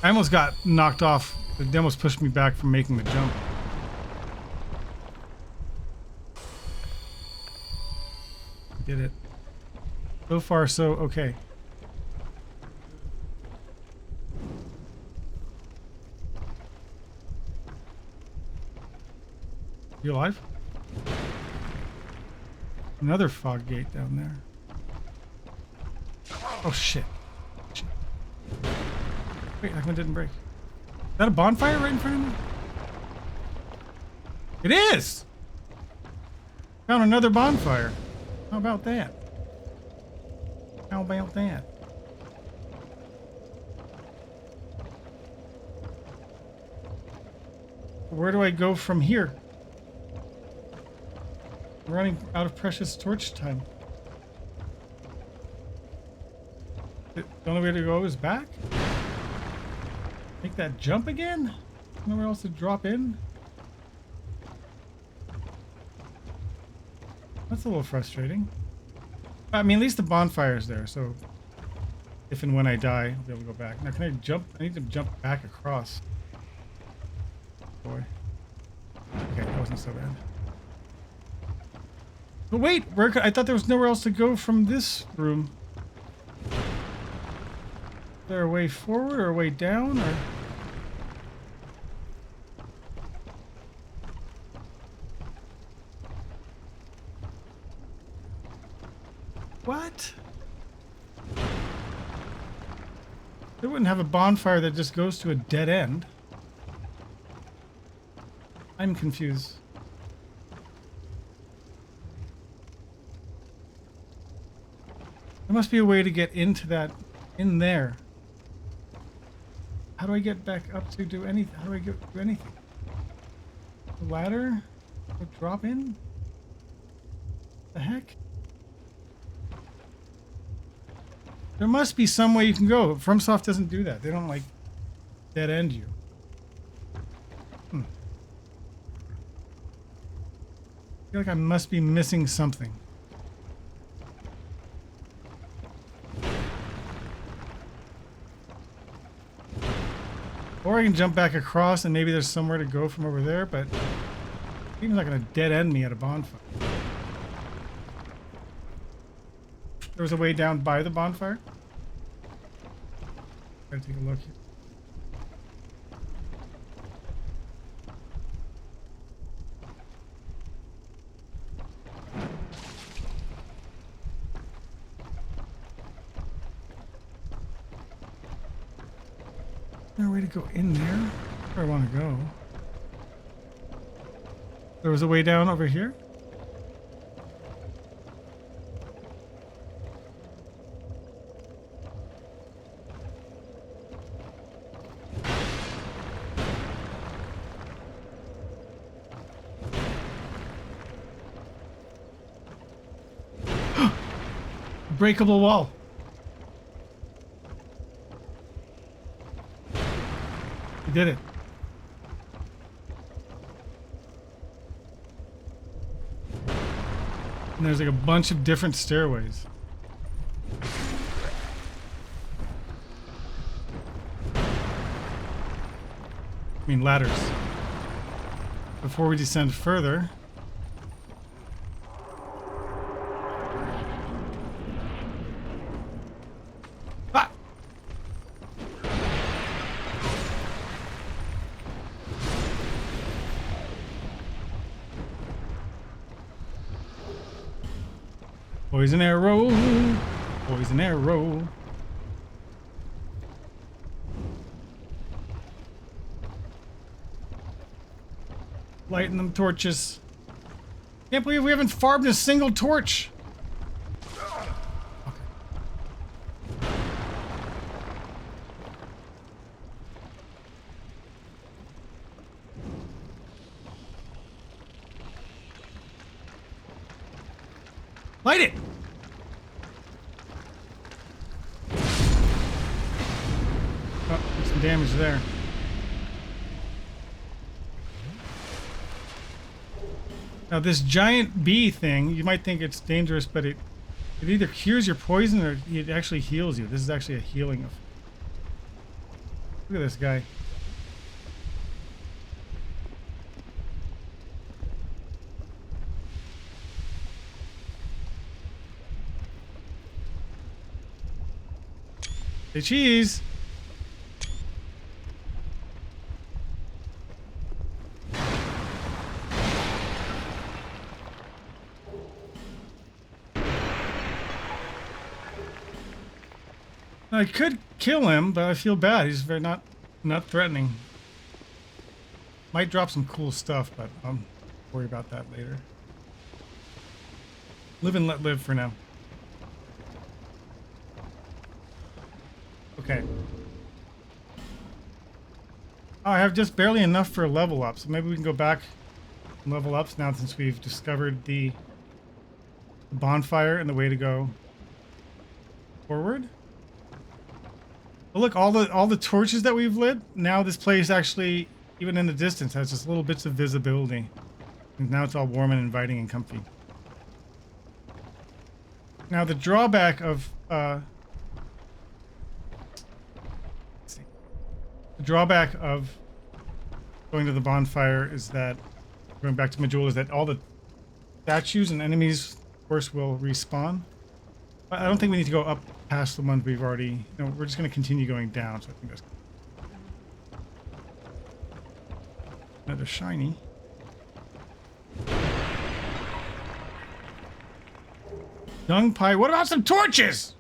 I almost got knocked off. It almost pushed me back from making the jump. Did it. So far, so okay. You alive? Another fog gate down there. Oh shit. Wait, that one didn't break. Is that a bonfire right in front of me? It is! Found another bonfire. How about that? How about that? Where do I go from here? I'm running out of precious torch time. The only way to go is back? Make that jump again? Nowhere else to drop in? That's a little frustrating. I mean, at least the bonfire is there, so if and when I die, I'll be able to go back. Now, can I jump? I need to jump back across. Boy. Okay, that wasn't so bad. But wait, where could, I thought there was nowhere else to go from this room. Is there a way forward or a way down? Or... What? They wouldn't have a bonfire that just goes to a dead end. I'm confused. There must be a way to get into that, in there. How do I get back up to do anything? How do I get do anything? The ladder? Drop in? The heck? There must be some way you can go. FromSoft doesn't do that. They don't like dead end you. I feel like I must be missing something. Or I can jump back across and maybe there's somewhere to go from over there, but it's not going to dead end me at a bonfire. There was a way down by the bonfire. Gotta take a look here. Is there a way to go in there? Where I want to go. There was a way down over here? Breakable wall. We did it. And there's like a bunch of different stairways. I mean ladders. Before we descend further, poison arrow, poison arrow. Lighten them torches. Can't believe we haven't farmed a single torch. Light it! Oh, there's some damage there. Now this giant bee thing, you might think it's dangerous, but it either cures your poison or it actually heals you. This is actually a healing of... Look at this guy. Say cheese. I could kill him, but I feel bad. He's very not threatening. Might drop some cool stuff, but I'll worry about that later. Live and let live for now. Oh, I have just barely enough for a level up, so maybe we can go back and level ups now since we've discovered the bonfire and the way to go forward. But look, all the torches that we've lit, now this place actually, even in the distance, has just little bits of visibility. And now it's all warm and inviting and comfy. Now the drawback of the drawback of going to the bonfire is that, going back to Majula, is that all the statues and enemies, of course, will respawn. But I don't think we need to go up past the ones we've already... No, we're just going to continue going down, so I think that's... Another shiny. Dung pie. What about some torches?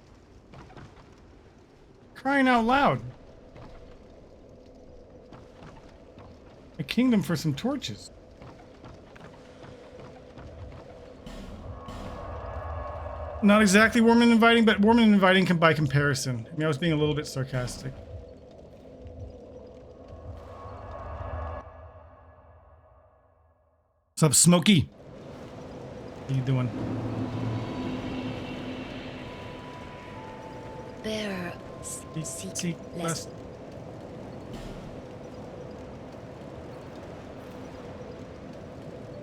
Crying out loud. A kingdom for some torches. Not exactly warm and inviting, but warm and inviting can by comparison. I mean, I was being a little bit sarcastic. What's up, Smokey? How you doing? Bearer, seek less.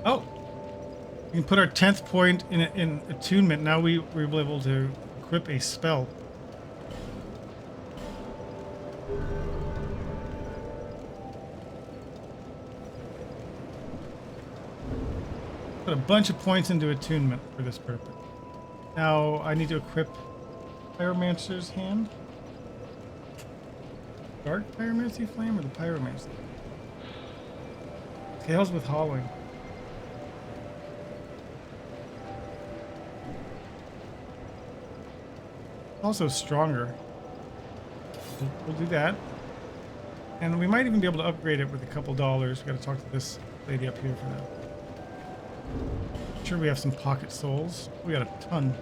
Oh, we can put our 10th point in attunement. Now we're able to equip a spell. Put a bunch of points into attunement for this purpose. Now I need to equip Pyromancer's Hand. Dark Pyromancy Flame or the Pyromancy? Tails with Hollowing. Also stronger. We'll do that. And we might even be able to upgrade it with a couple dollars. We gotta talk to this lady up here for that. Sure, we have some pocket souls. We got a ton.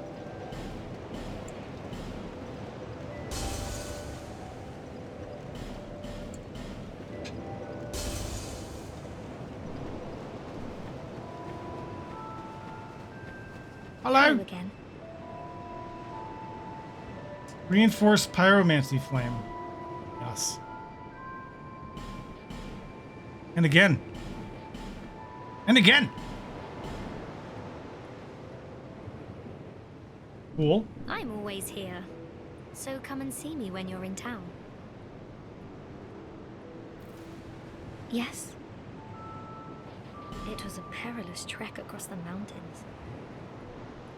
Hello again. Reinforced Pyromancy Flame. Yes. And again. And again. Cool. I'm always here, so come and see me when you're in town. Yes. It was a perilous trek across the mountains.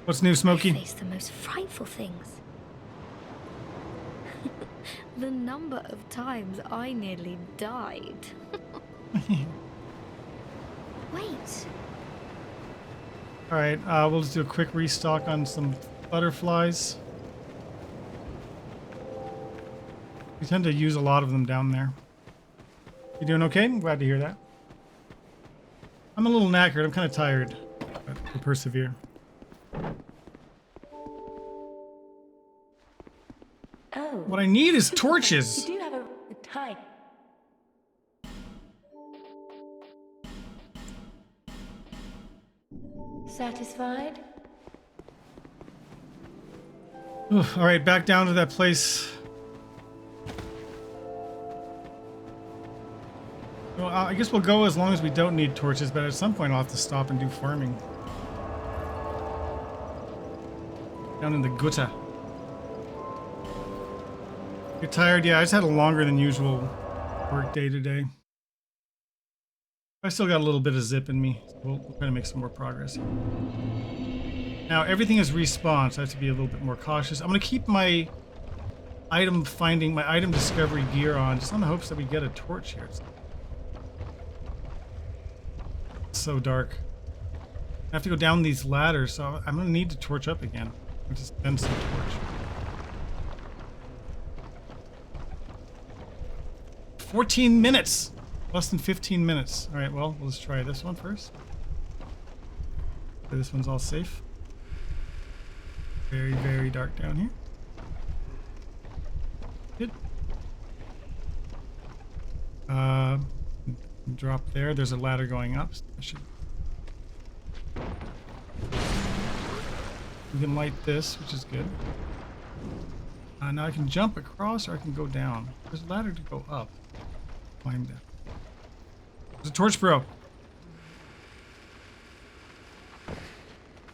What's new, Smokey? I faced the most frightful things. The number of times I nearly died. Wait. All right, we'll just do a quick restock on some butterflies. We tend to use a lot of them down there. You doing okay? I'm glad to hear that. I'm a little knackered. I'm kind of tired, but we'll persevere. Oh. What I need is torches. You do have a tie. Satisfied? Oof, all right, back down to that place. Well, I guess we'll go as long as we don't need torches, but at some point I'll have to stop and do farming. Down in the gutter. You're tired? Yeah, I just had a longer than usual work day today. I still got a little bit of zip in me. So we'll try to make some more progress here. Now, everything is respawned, so I have to be a little bit more cautious. I'm going to keep my item finding, my item discovery gear on, just on the hopes that we get a torch here. It's so dark. I have to go down these ladders, so I'm going to need to torch up again. I'll just spend some torch. 14 minutes! Less than 15 minutes. Alright, well, let's try this one first. Okay, this one's all safe. Very, very dark down here. Good. Uh, drop there. There's a ladder going up. So I should... We can light this, which is good. Now I can jump across or I can go down. There's a ladder to go up. Climb down. There's a torch, bro.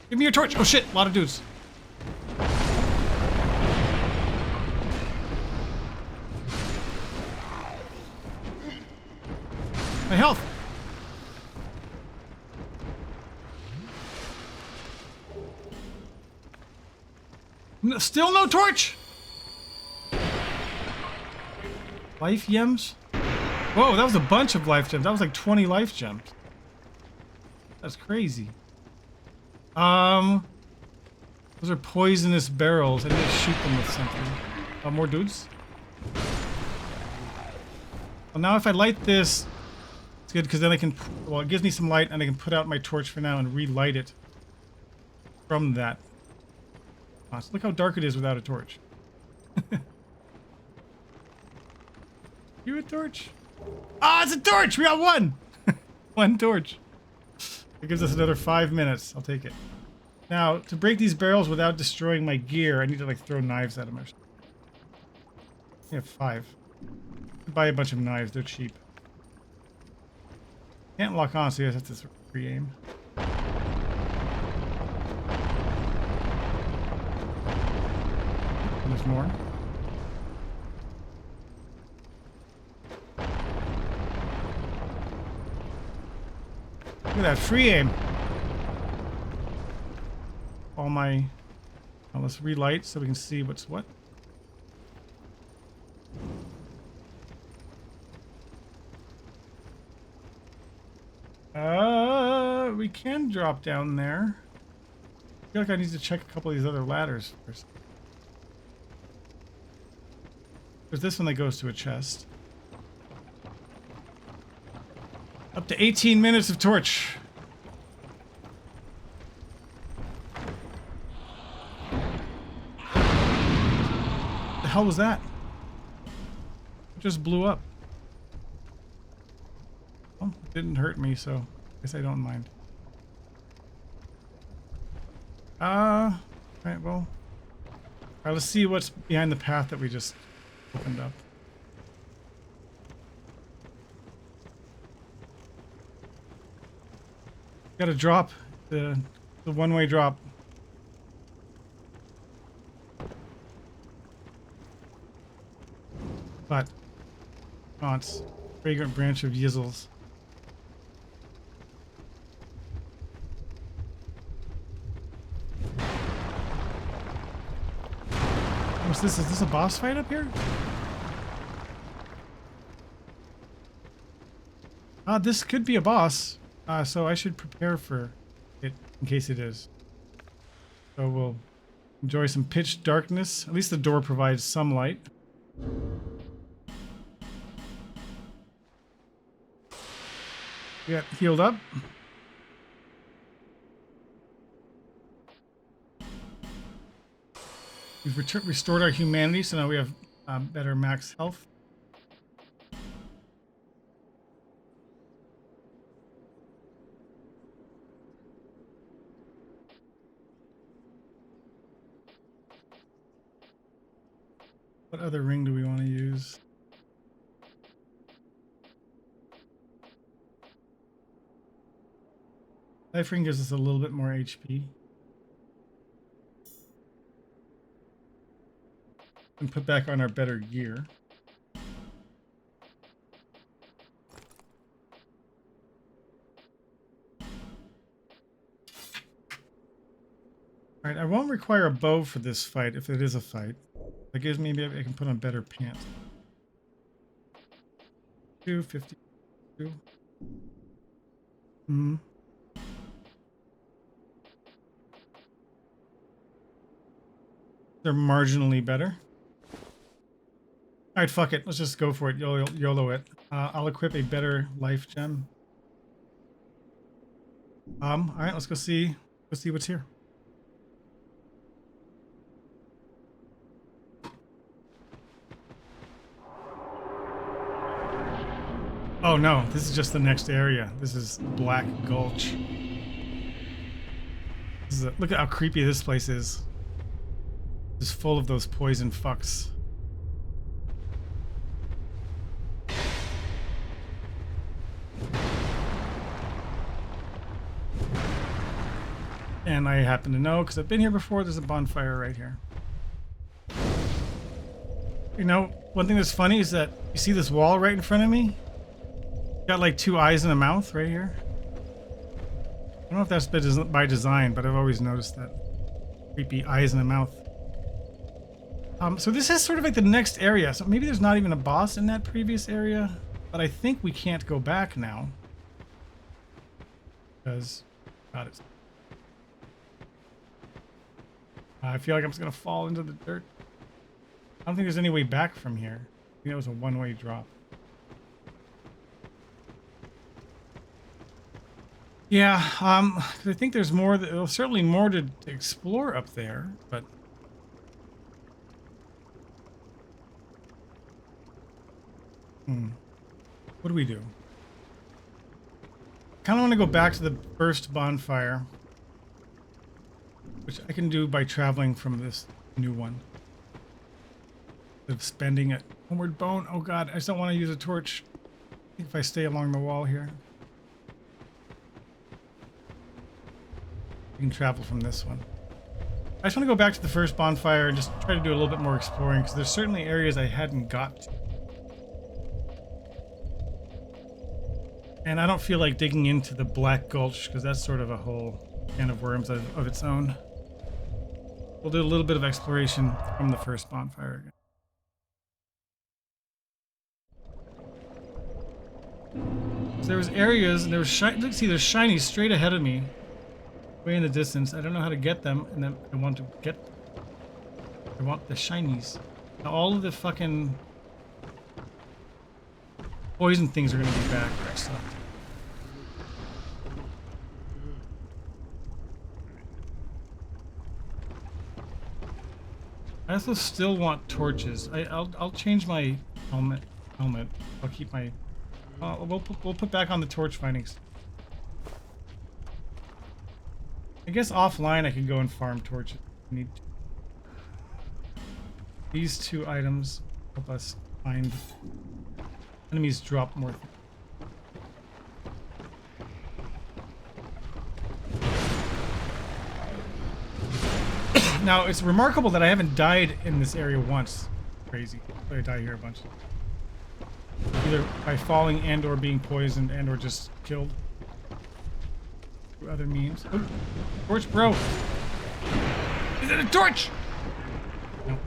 Give me your torch. Oh shit, a lot of dudes. My health. Still no torch. Life gems? Whoa, that was a bunch of life gems. That was like 20 life gems. That's crazy. Those are poisonous barrels. I need to shoot them with something. More dudes? Well, now if I light this, it's good because then I can, well, it gives me some light and I can put out my torch for now and relight it from that. So look how dark it is without a torch. You a torch? Ah, it's a torch! We got one! One torch. It gives us another 5 minutes. I'll take it. Now, to break these barrels without destroying my gear, I need to like throw knives at them or something. I have 5. Buy a bunch of knives, they're cheap. Can't lock on, so you guys have to re-aim. There's more. Look at that, free aim. All my... Well, let's relight so we can see what's what. We can drop down there. I feel like I need to check a couple of these other ladders first. There's this one that goes to a chest. Up to 18 minutes of torch. What the hell was that? It just blew up. Well, it didn't hurt me, so I guess I don't mind. Right, well. Alright, let's see what's behind the path that we just opened up. Gotta drop the one-way drop. But oh, it's fragrant branch of yizzles. What's this? Is this a boss fight up here? This could be a boss. So I should prepare for it in case it is. So we'll enjoy some pitch darkness. At least the door provides some light. We got healed up. We've restored our humanity, so now we have better max health. What other ring do we want to use? Life ring gives us a little bit more HP. And put back on our better gear. Alright, I won't require a bow for this fight if it is a fight. That gives me, maybe I can put on better pants. 252. They're marginally better. Alright, fuck it. Let's just go for it. YOLO it. I'll equip a better life gem. Alright, let's go see what's here. Oh no, this is just the next area. This is Black Gulch. Look at how creepy this place is. It's full of those poison fucks. And I happen to know, because I've been here before, there's a bonfire right here. You know, one thing that's funny is that you see this wall right in front of me? Got like 2 eyes and a mouth right here. I don't know if that's by design, but I've always noticed that. Creepy eyes and a mouth. So this is sort of like the next area. So maybe there's not even a boss in that previous area, but I think we can't go back now. Because, God, it's... I feel like I'm just going to fall into the dirt. I don't think there's any way back from here. I think that was a one-way drop. Yeah, I think there's more. There's certainly more to explore up there, but what do we do? Kind of want to go back to the first bonfire, which I can do by traveling from this new one. Instead of spending it. Homeward bone. Oh God, I just don't want to use a torch. I think if I stay along the wall here. You can travel from this one. I just want to go back to the first bonfire and just try to do a little bit more exploring, because there's certainly areas I hadn't got to. And I don't feel like digging into the Black Gulch, because that's sort of a whole can of worms of its own. We'll do a little bit of exploration from the first bonfire again. So there was areas, and there was there's Shineys straight ahead of me. Way in the distance. I don't know how to get them, and then I want the Shineys. Now all of the fucking poison things are gonna be back. So. I also still want torches. I'll change my helmet. I'll keep my. We'll put back on the torch findings. I guess offline I could go and farm torches. These 2 items help us find enemies drop more. Now it's remarkable that I haven't died in this area once. Crazy. But I die here a bunch. Either by falling and or being poisoned and or just killed. Other means. Oh, torch, bro. Is it a torch? No.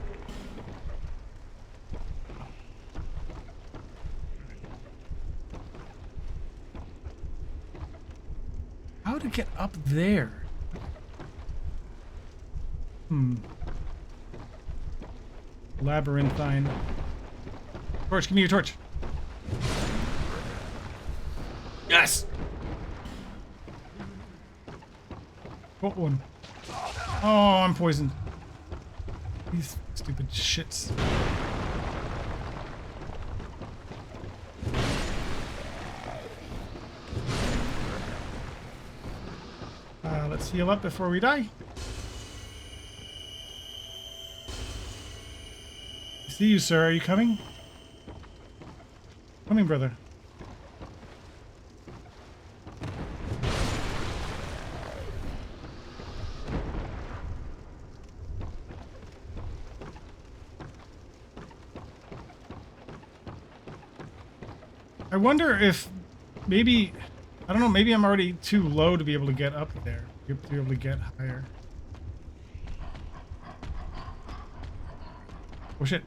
How to get up there? Labyrinthine. Torch, give me your torch. Yes! What one? Oh, I'm poisoned. These stupid shits. Let's heal up before we die. I see you, sir. Are you coming? Coming, brother. I wonder if maybe, I don't know, maybe I'm already too low to be able to get up there. To be able to get higher. Oh shit.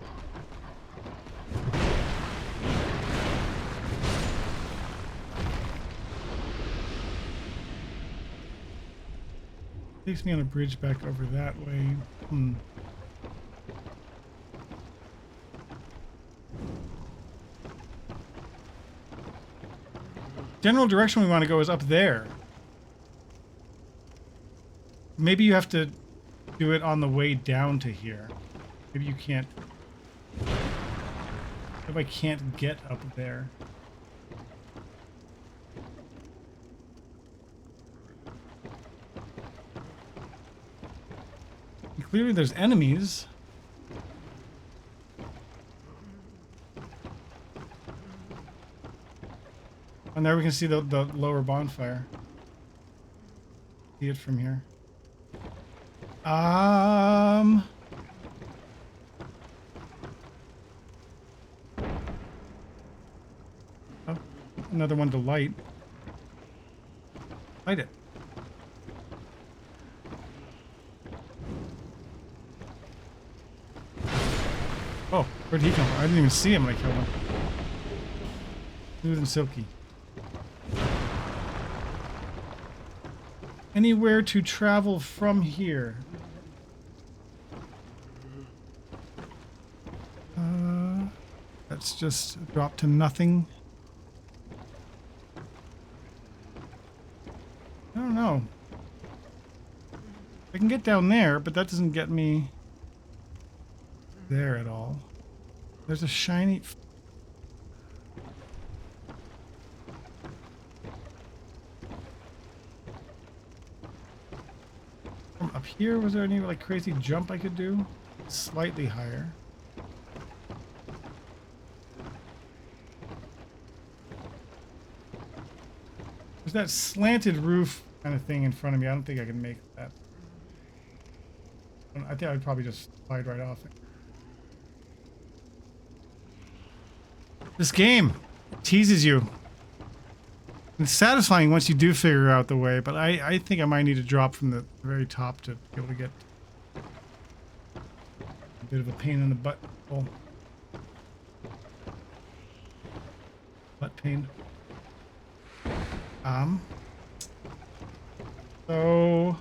Takes me on a bridge back over that way. General direction we want to go is up there. Maybe you have to do it on the way down to here. Maybe you can't. If I can't get up there. Clearly there's enemies. And there we can see the lower bonfire. See it from here. Oh, another one to light. Light it. Oh, where'd he come from? I didn't even see him when I killed him. Smooth and Silky. Anywhere to travel from here? That's just drop to nothing. I don't know. I can get down there, but that doesn't get me there at all. There's a shiny... From up here, was there any like crazy jump I could do? Slightly higher. There's that slanted roof kind of thing in front of me. I don't think I can make that. I think I'd probably just slide right off it. This game teases you. It's satisfying once you do figure out the way, but I think I might need to drop from the very top to be able to get a bit of a pain in the butt. Oh. Butt pain. So...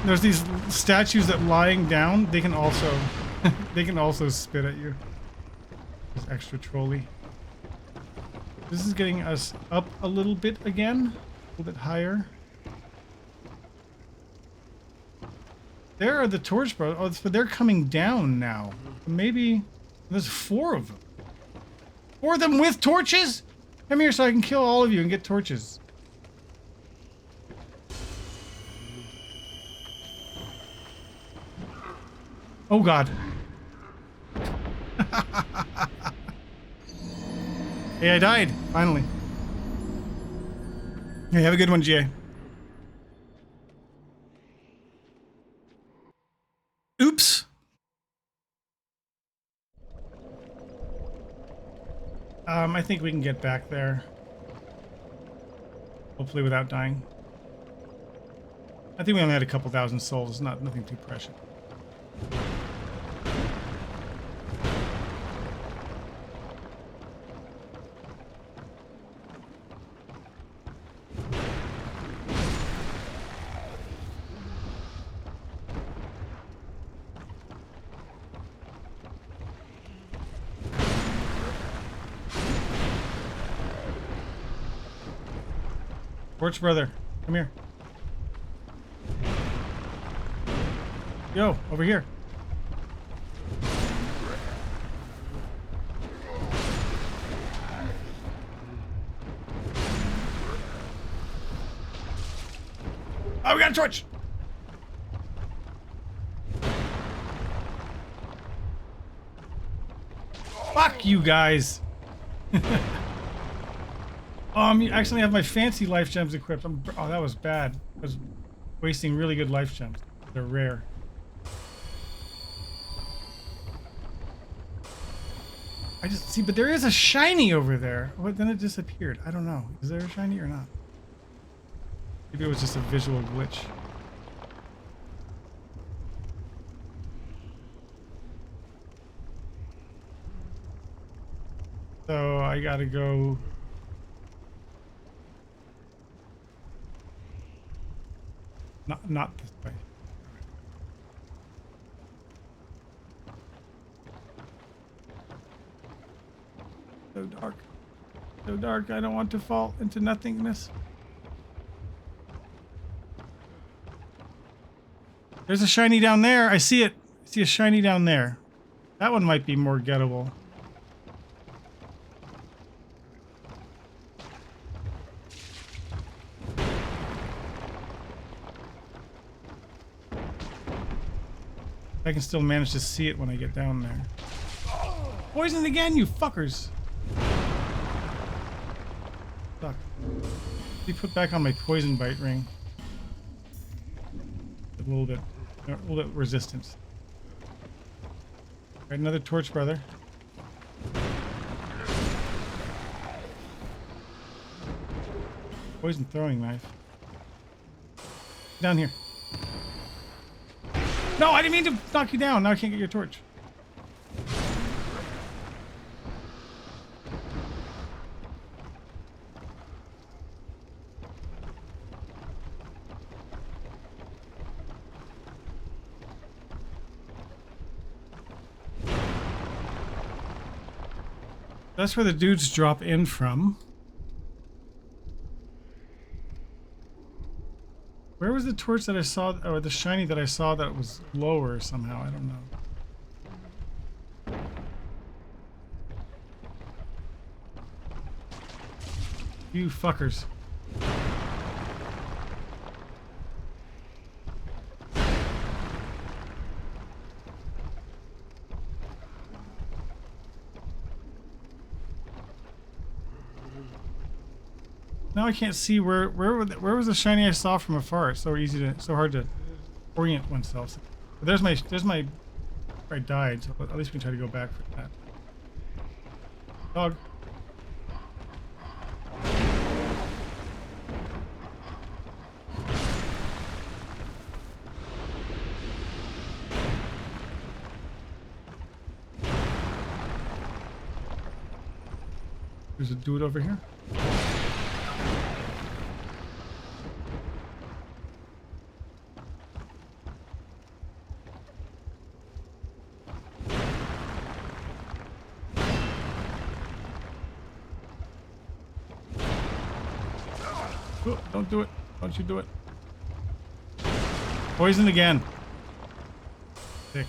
There's these statues that lying down, they can also they can also spit at you. It's extra trolly. This is getting us up a little bit again, a little bit higher. There are the torch bros. Oh, but they're coming down now. Maybe there's 4 of them. 4 of them with torches? Come here so I can kill all of you and get torches. Oh god. Hey, I died, finally. Hey, have a good one, GA. Oops. I think we can get back there. Hopefully without dying. I think we only had a couple thousand souls, nothing too precious. Torch brother, come here. Yo, over here. Oh, we got a torch! Fuck you guys! You actually have my fancy life gems equipped. Oh, that was bad. I was wasting really good life gems. They're rare. I just see, but there is a shiny over there. What? Then it disappeared. I don't know. Is there a shiny or not? Maybe it was just a visual glitch. So I gotta go. Not this way. So dark. So dark. I don't want to fall into nothingness. There's a shiny down there. I see it. I see a shiny down there. That one might be more gettable. I can still manage to see it when I get down there. Poisoned again, you fuckers! Fuck. Let me put back on my poison bite ring. A little bit resistance. Alright, another torch, brother. Poison throwing knife. Down here. No, I didn't mean to knock you down. Now I can't get your torch. That's where the dudes drop in from. Where was the torch that I saw, or the shiny that I saw that was lower somehow? I don't know. You fuckers. Now I can't see where was the shiny I saw from afar. It's so hard to orient oneself. But there's my where I died, so at least we can try to go back for that. Dog. There's a dude over here. Oh, don't do it. Don't you do it. Poison again. Sick.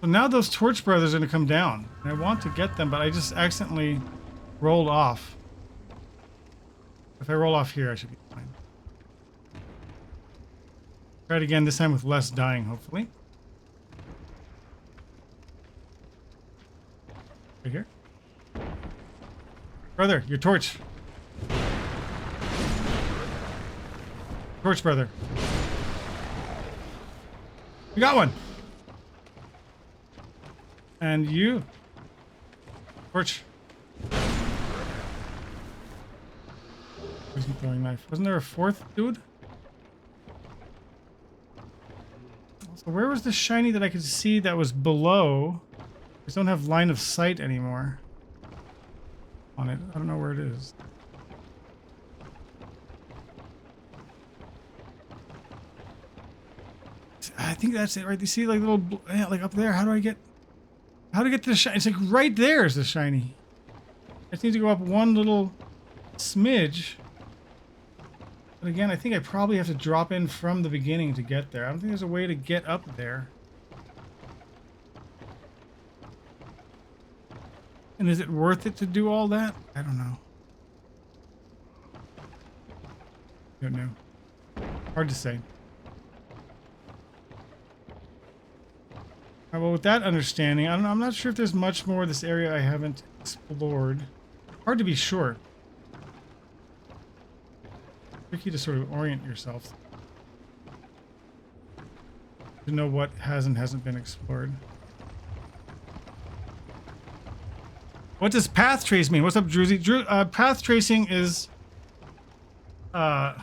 So now those torch brothers are going to come down. And I want to get them, but I just accidentally rolled off. If I roll off here, I should be fine. Try it again, this time with less dying, hopefully. Right here. Brother, your torch. Torch, brother. You got one. And you. Torch. Poison throwing knife. Wasn't there a fourth dude? So where was the shiny that I could see that was below? I just don't have line of sight anymore on it. I don't know where it is. I think that's it, right? You see, like little, yeah, like up there. How do I get to the shiny? It's like right there is the shiny. I just need to go up one little smidge. But again, I think I probably have to drop in from the beginning to get there. I don't think there's a way to get up there. And is it worth it to do all that? I don't know. Don't know. Hard to say. Well, with that understanding, I don't know. I'm not sure if there's much more of this area I haven't explored. Hard to be sure. Tricky to sort of orient yourself to know what has and hasn't been explored. What does path trace mean? What's up, Druzy? Path tracing is, well,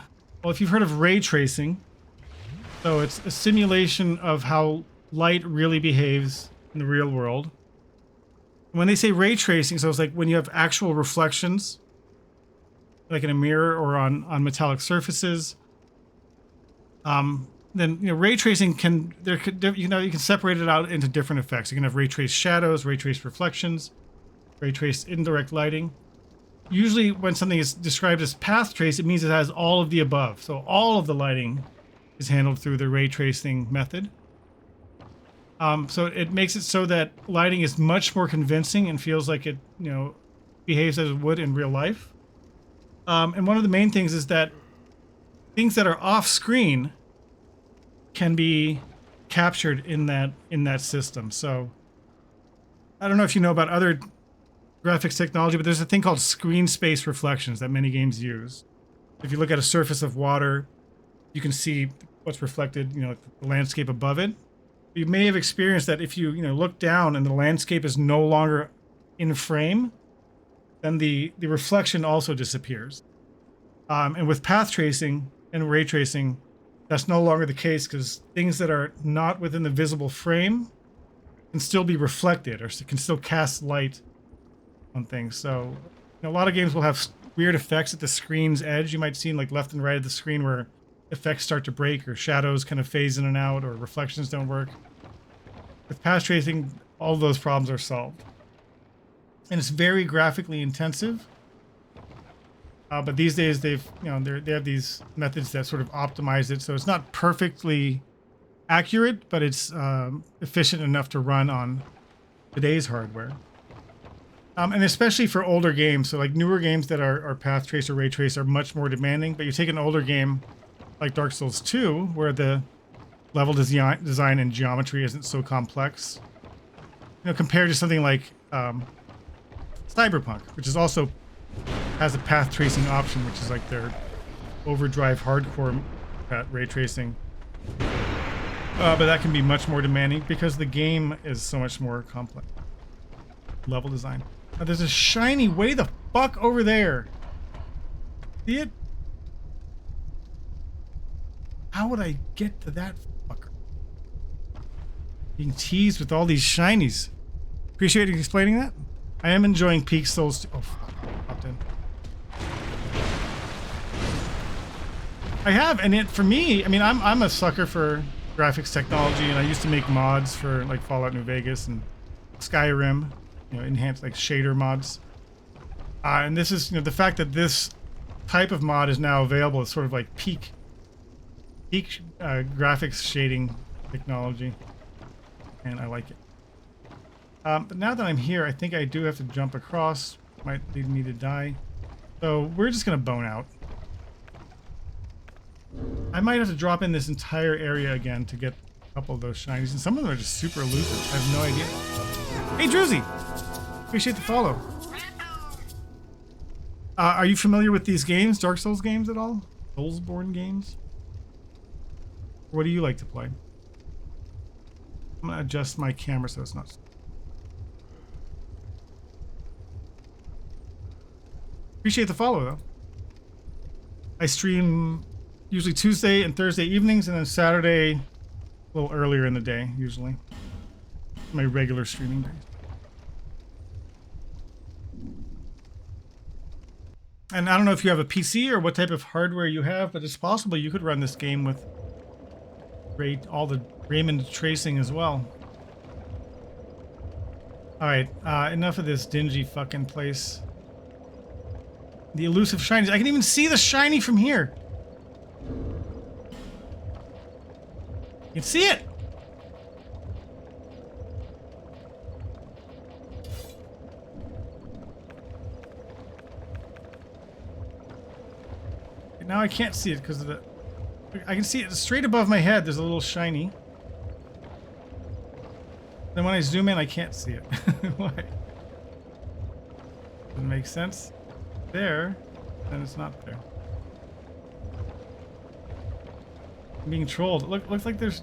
if you've heard of ray tracing, so it's a simulation of how light really behaves in the real world. When they say ray tracing, so it's like when you have actual reflections, like in a mirror or on metallic surfaces, Then ray tracing you can separate it out into different effects. You can have ray trace shadows, ray trace reflections, ray trace indirect lighting. Usually when something is described as path trace, it means it has all of the above. So all of the lighting is handled through the ray tracing method. So it makes it so that lighting is much more convincing and feels like it, behaves as it would in real life. And one of the main things is that things that are off screen can be captured in that system. So I don't know if you know about other graphics technology, but there's a thing called screen space reflections that many games use. If you look at a surface of water, you can see what's reflected, the landscape above it. You may have experienced that if you, look down and the landscape is no longer in frame, then the reflection also disappears. And with path tracing and ray tracing, that's no longer the case, because things that are not within the visible frame can still be reflected or can still cast light on things. So a lot of games will have weird effects at the screen's edge. You might see like left and right of the screen where effects start to break or shadows kind of phase in and out or reflections don't work. With path tracing, all of those problems are solved. And it's very graphically intensive. But these days they have these methods that sort of optimize it, so it's not perfectly accurate, but it's efficient enough to run on today's hardware. And especially for older games, so like newer games that are path trace or ray trace are much more demanding. But you take an older game like Dark Souls II, where the level design and geometry isn't so complex, compared to something like Cyberpunk, which is also has a path tracing option, which is like their overdrive hardcore ray tracing. But that can be much more demanding because the game is so much more complex. Level design. Now, there's a shiny way the fuck over there. See it? How would I get to that fucker? Being teased with all these shinies. Appreciate you explaining that. I am enjoying Peak Souls. Oh fuck! Popped in. I have, and for me, I mean, I'm a sucker for graphics technology, and I used to make mods for like Fallout New Vegas and Skyrim. Enhanced like shader mods. And this is, the fact that this type of mod is now available is sort of like peak graphics shading technology, and I like it. But now that I'm here, I think I do have to jump across. Might lead me to die. So we're just gonna bone out. I might have to drop in this entire area again to get a couple of those shinies, and some of them are just super elusive. I have no idea. Hey, Druzy! Appreciate the follow. Are you familiar with these games, Dark Souls games at all? Soulsborne games? What do you like to play? I'm gonna adjust my camera so it's not... Appreciate the follow, though. I stream usually Tuesday and Thursday evenings, and then Saturday a little earlier in the day, usually. My regular streaming days. And I don't know if you have a PC or what type of hardware you have, but it's possible you could run this game with all the Raymond tracing as well. Alright, enough of this dingy fucking place. The elusive shinies. I can even see the shiny from here. You can see it! Now I can't see it because of the... I can see it straight above my head. There's a little shiny. Then when I zoom in, I can't see it. Why? Doesn't make sense. There, and it's not there. I'm being trolled. Looks like there's...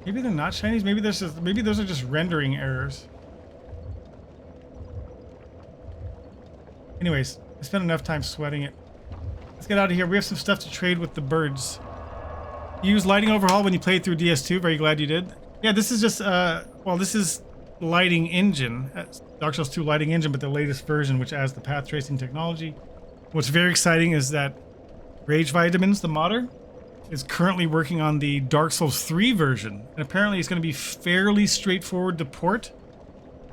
Maybe they're not shinies. Maybe those are just rendering errors. Anyways, I spent enough time sweating it. Let's get out of here. We have some stuff to trade with the birds. You use lighting overhaul when you played through DS2. Very glad you did. Yeah, this is just, well, this is lighting engine. Dark Souls 2 lighting engine, but the latest version, which adds the path tracing technology. What's very exciting is that Rage Vitamins, the modder, is currently working on the Dark Souls 3 version, and apparently it's going to be fairly straightforward to port,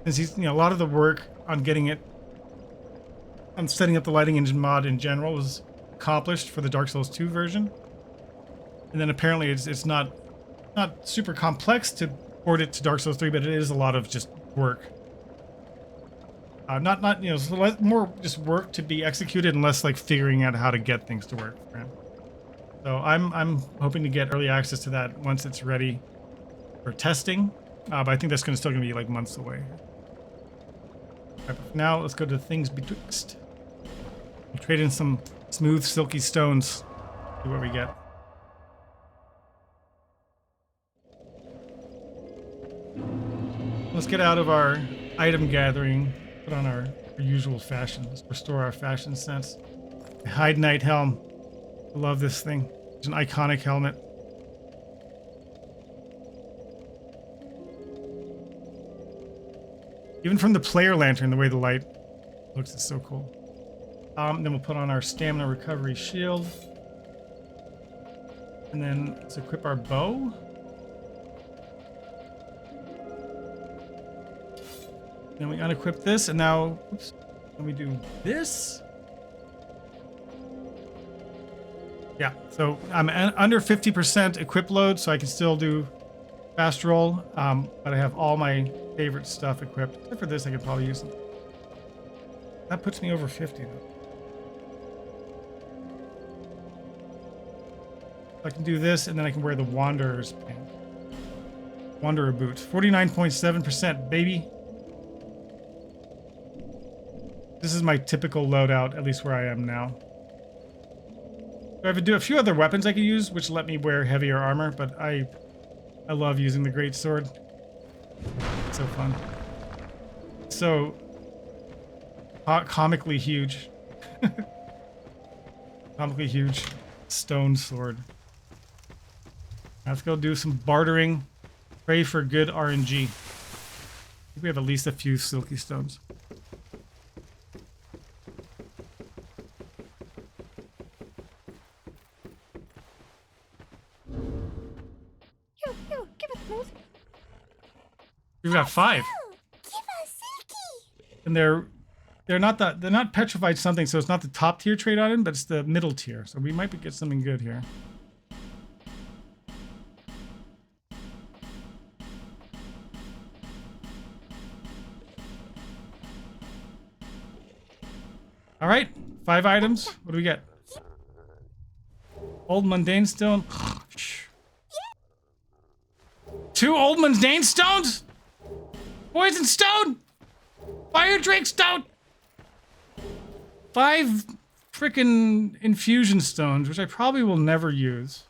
since he's, a lot of the work on getting it, on setting up the lighting engine mod in general was accomplished for the Dark Souls 2 version, and then apparently it's not super complex to port it to Dark Souls 3, but it is a lot of just work. Not so more just work to be executed and less like figuring out how to get things to work. Right? So I'm hoping to get early access to that once it's ready for testing, but I think that's still gonna be like months away. Right, but now let's go to things betwixt. We'll trade in some smooth, silky stones. See what we get. Let's get out of our item gathering. Put on our usual fashion. Let's restore our fashion sense. The Hide Knight helm. I love this thing. It's an iconic helmet. Even from the player lantern, the way the light looks is so cool. Then we'll put on our stamina recovery shield. And then let's equip our bow. Then we unequip this, and now, oops, then we do this. Yeah, so I'm under 50% equip load, so I can still do fast roll, but I have all my favorite stuff equipped. Except for this, I could probably use it. That puts me over 50, though. I can do this, and then I can wear the Wanderer's pants. Wanderer boot. 49.7%, baby. This is my typical loadout, at least where I am now. I have to do a few other weapons I could use, which let me wear heavier armor, but I love using the great sword. It's so fun. So comically huge. Comically huge stone sword. Let's go do some bartering. Pray for good RNG. I think we have at least a few silky stones. We've got 5. And they're not petrified something, so it's not the top tier trade item, but it's the middle tier. So we might get something good here. All right, 5 items. What do we get? Old mundane stone. 2 old mundane stones? Poison stone! Fire drake stone! 5 frickin' infusion stones, which I probably will never use.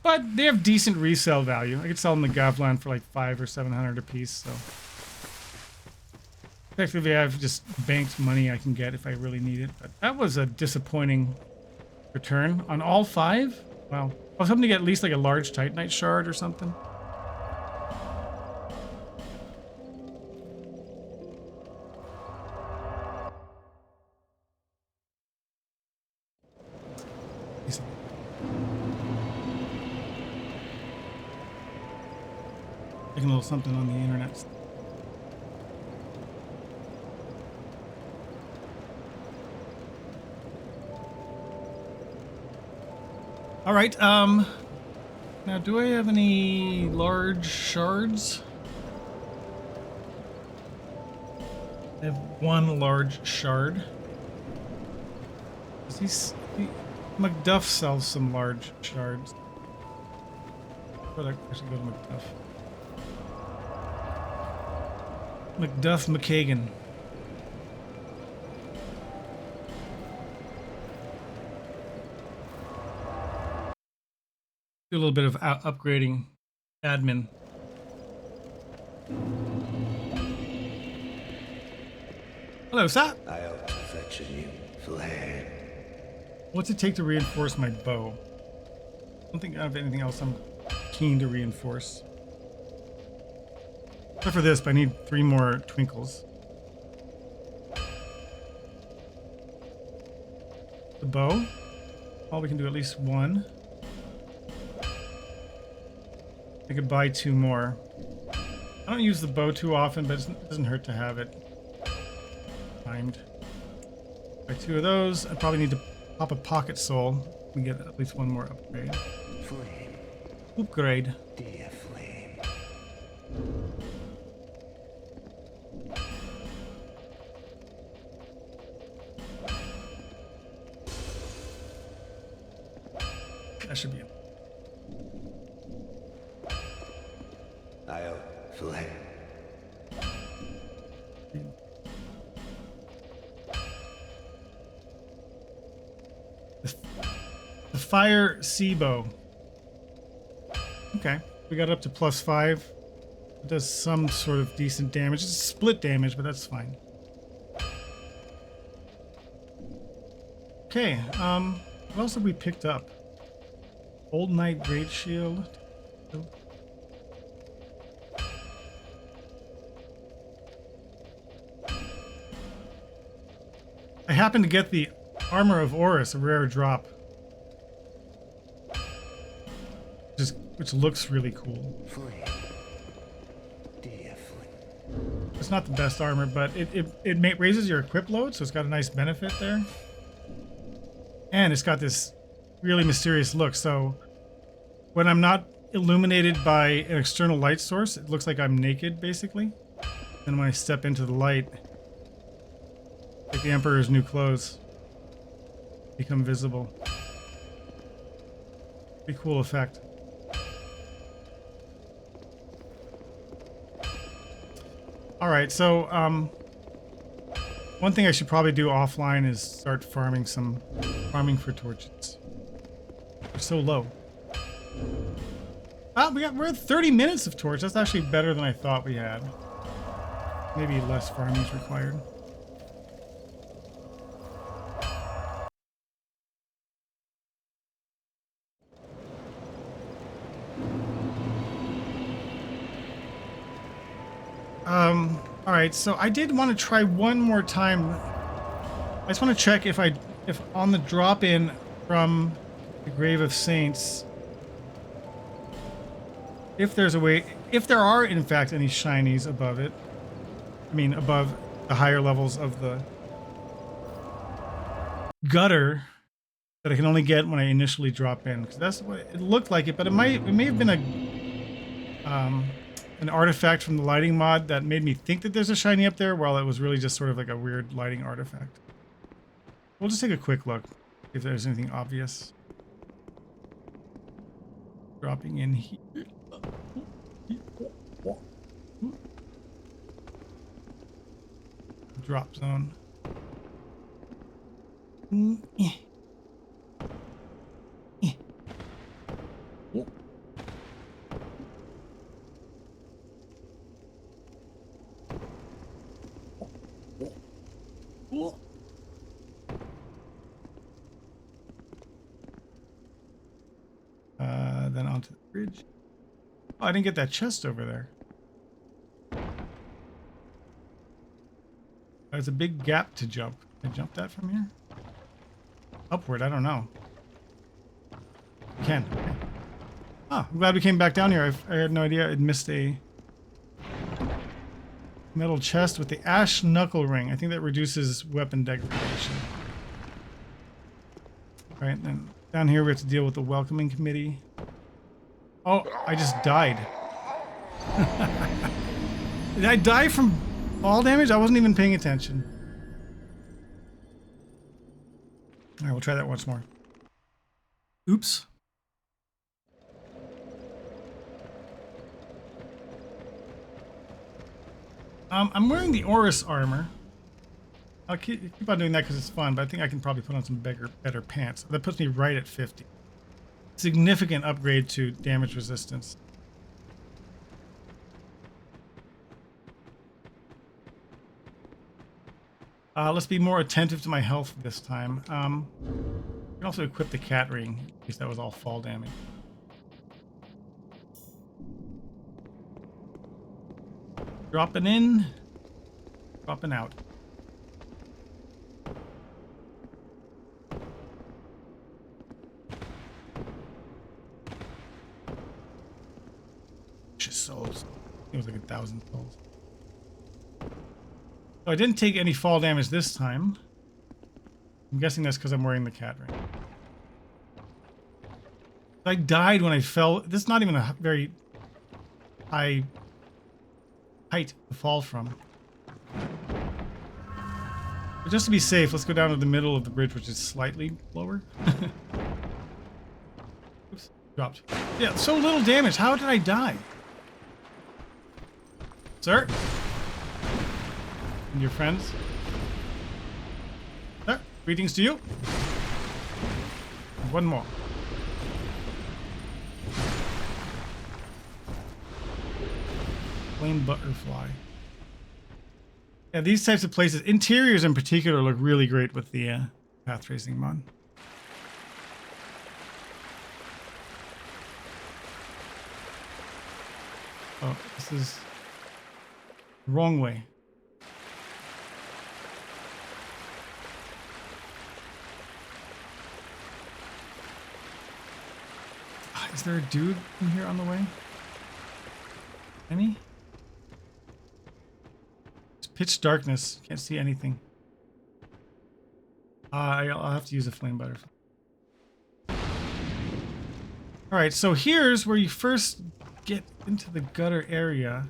But they have decent resale value. I could sell them to Gavlan for like 500 or 700 a piece, so. Effectively, I've just banked money I can get if I really need it. But that was a disappointing return on all 5. Wow. I was hoping to get at least like a large Titanite shard or something. Taking a little something on the internet. All right, now do I have any large shards? I have 1 large shard. McDuff sells some large shards. But I should go to McDuff. McDuff McKagan. Do a little bit of upgrading admin. Hello, sir. I ought to fetch a new flare. What's it take to reinforce my bow? I don't think I have anything else I'm keen to reinforce. Except for this, but I need 3 more twinkles. The bow? Well, we can do at least one. I could buy 2 more. I don't use the bow too often, but it doesn't hurt to have it timed. Buy 2 of those. I probably need to pop a pocket soul and get at least 1 more upgrade. Flame, Upgrade. dear flame. That should be it. I'll flame. The fire sea bow. Okay, we got up to +5. It does some sort of decent damage. It's split damage, but that's fine. Okay, what else have we picked up? Old Knight Great Shield. I happened to get the Armor of Horus, a rare drop. Which looks really cool. Flame, dear flame. It's not the best armor, but it raises your equip load, so it's got a nice benefit there. And it's got this really mysterious look, so when I'm not illuminated by an external light source, it looks like I'm naked, basically. Then when I step into the light, like the Emperor's new clothes become visible. Pretty cool effect. All right, so one thing I should probably do offline is start farming for torches. They're so low. Ah, we're at 30 minutes of torch. That's actually better than I thought we had. Maybe less farming is required. All right, so I did want to try one more time. I just want to check if on the drop-in from the Grave of Saints, if there's a way, if there are in fact any Shineys above it. I mean, above the higher levels of the gutter that I can only get when I initially drop in, because that's what it looked like it, but it may have been an artifact from the lighting mod that made me think that there's a shiny up there, while it was really just sort of like a weird lighting artifact. We'll just take a quick look if there's anything obvious. Dropping in here. Drop zone. Then onto the bridge. Oh, I didn't get that chest over there. There's a big gap to jump. Can I jump that from here? Upward, I don't know. I can. Okay. Oh, I'm glad we came back down here. I had no idea I'd missed a metal chest with the ash knuckle ring. I think that reduces weapon degradation. All right, then down here we have to deal with the welcoming committee. Oh, I just died. Did I die from fall damage? I wasn't even paying attention. All right, we'll try that once more. Oops. I'm wearing the Horus armor. I'll keep on doing that because it's fun, but I think I can probably put on some better pants. That puts me right at 50. Significant upgrade to damage resistance. Let's be more attentive to my health this time. I can also equip the cat ring, in case that was all fall damage. Dropping in, dropping out. 1,000 souls. So I didn't take any fall damage this time. I'm guessing that's because I'm wearing the cat ring. I died when I fell. This is not even a very high height to fall from. But just to be safe, let's go down to the middle of the bridge, which is slightly lower. Oops, dropped. Yeah, so little damage. How did I die? Sir? And your friends? Sir, greetings to you. And one more. Flame butterfly. Yeah, these types of places, interiors in particular, look really great with the path tracing mod. Oh, this is the wrong way. Is there a dude in here on the way? Any? It's pitch darkness. Can't see anything. I'll have to use a flame butterfly. Alright, so here's where you first get into the gutter area.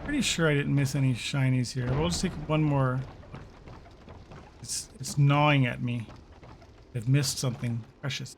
Pretty sure I didn't miss any shinies here. We'll just take one more. It's gnawing at me. I've missed something precious.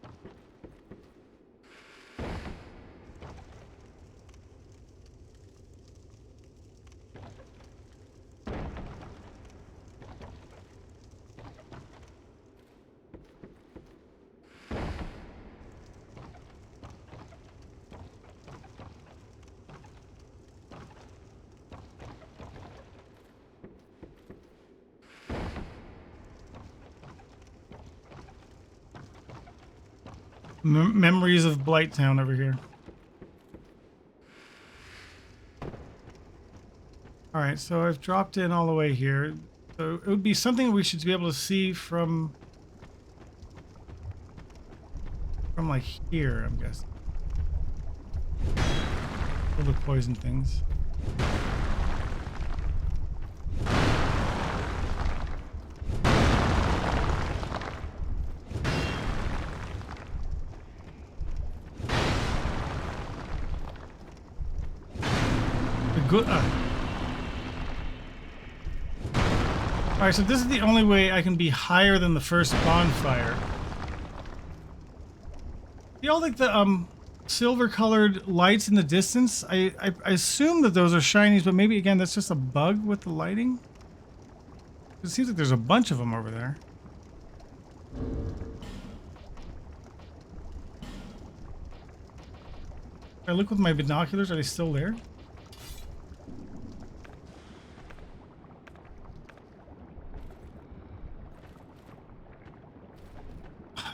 Memories of Blighttown over here. Alright, so I've dropped in all the way here. So it would be something we should be able to see from like here, I'm guessing. All the poison things. Alright, so this is the only way I can be higher than the first bonfire. You all like the silver colored lights in the distance? I assume that those are shinies, but maybe again that's just a bug with the lighting? It seems like there's a bunch of them over there. If I look with my binoculars, are they still there?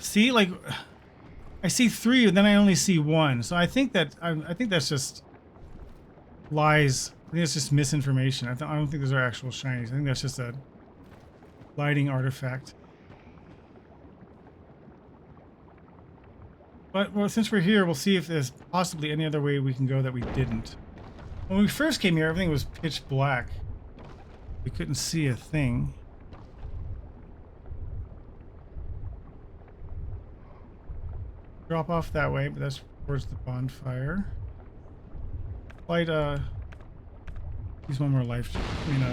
See, like, I see three, and then I only see one. So I think that I think that's just lies. I think it's just misinformation. I don't think those are actual shinies. I think that's just a lighting artifact. But well, since we're here, we'll see if there's possibly any other way we can go that we didn't. When we first came here, everything was pitch black. We couldn't see a thing. Drop off that way, but that's towards the bonfire. Light, use one more life. I mean,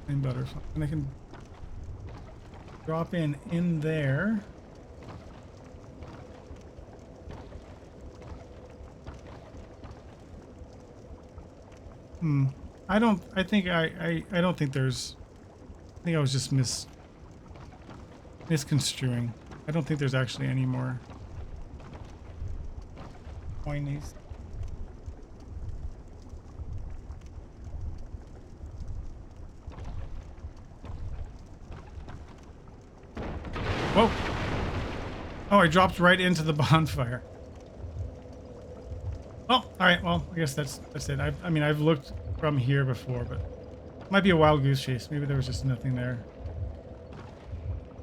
flame butterfly. And I can drop in there. I don't think there's, I think I was just misconstruing. I don't think there's actually any more Shineys. Whoa! Oh, I dropped right into the bonfire. Oh, all right. Well, I guess that's it. I mean, I've looked from here before, but it might be a wild goose chase. Maybe there was just nothing there.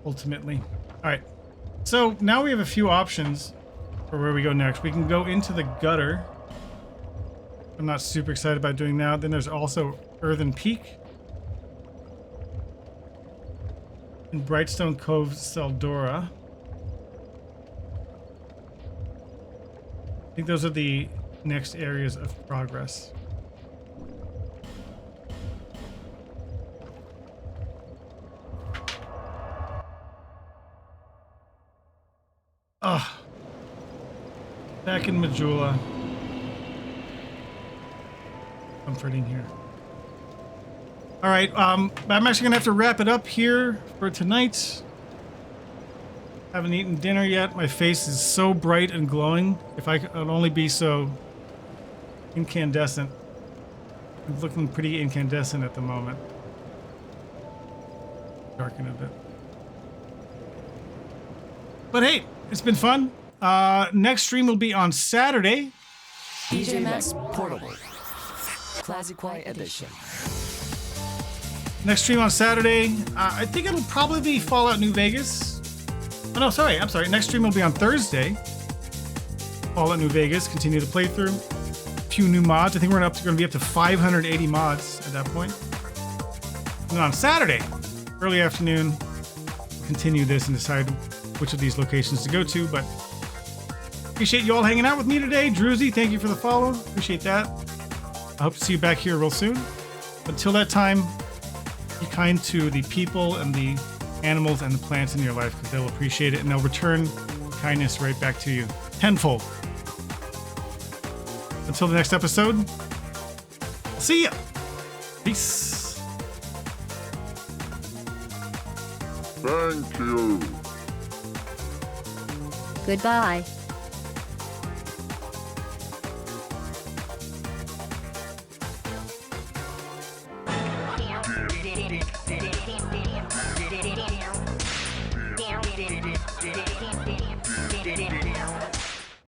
Ultimately, all right. So now we have a few options for where we go next. We can go into the gutter. I'm not super excited about doing now. Then there's also Earthen Peak and Brightstone Cove, Seldora. I think those are the next areas of progress. Back in Majula. Comforting here. All right, I'm actually gonna have to wrap it up here for tonight. Haven't eaten dinner yet. My face is so bright and glowing. If I could only be so incandescent. I'm looking pretty incandescent at the moment. Darken a bit. But hey, it's been fun. Next stream will be on Saturday. DJ Max Portable Classic White Edition. Next stream on Saturday. I think it'll probably be Fallout New Vegas. Oh no, sorry. I'm sorry. Next stream will be on Thursday. Fallout New Vegas. Continue the playthrough. A few new mods. I think we're going to be up to 580 mods at that point. And then on Saturday, early afternoon, we'll continue this and decide which of these locations to go to. But appreciate you all hanging out with me today. Druzy, thank you for the follow. Appreciate that. I hope to see you back here real soon. Until that time, be kind to the people and the animals and the plants in your life, because they'll appreciate it and they'll return kindness right back to you tenfold. Until the next episode, I'll see ya. Peace. Thank you. Goodbye. Yeah.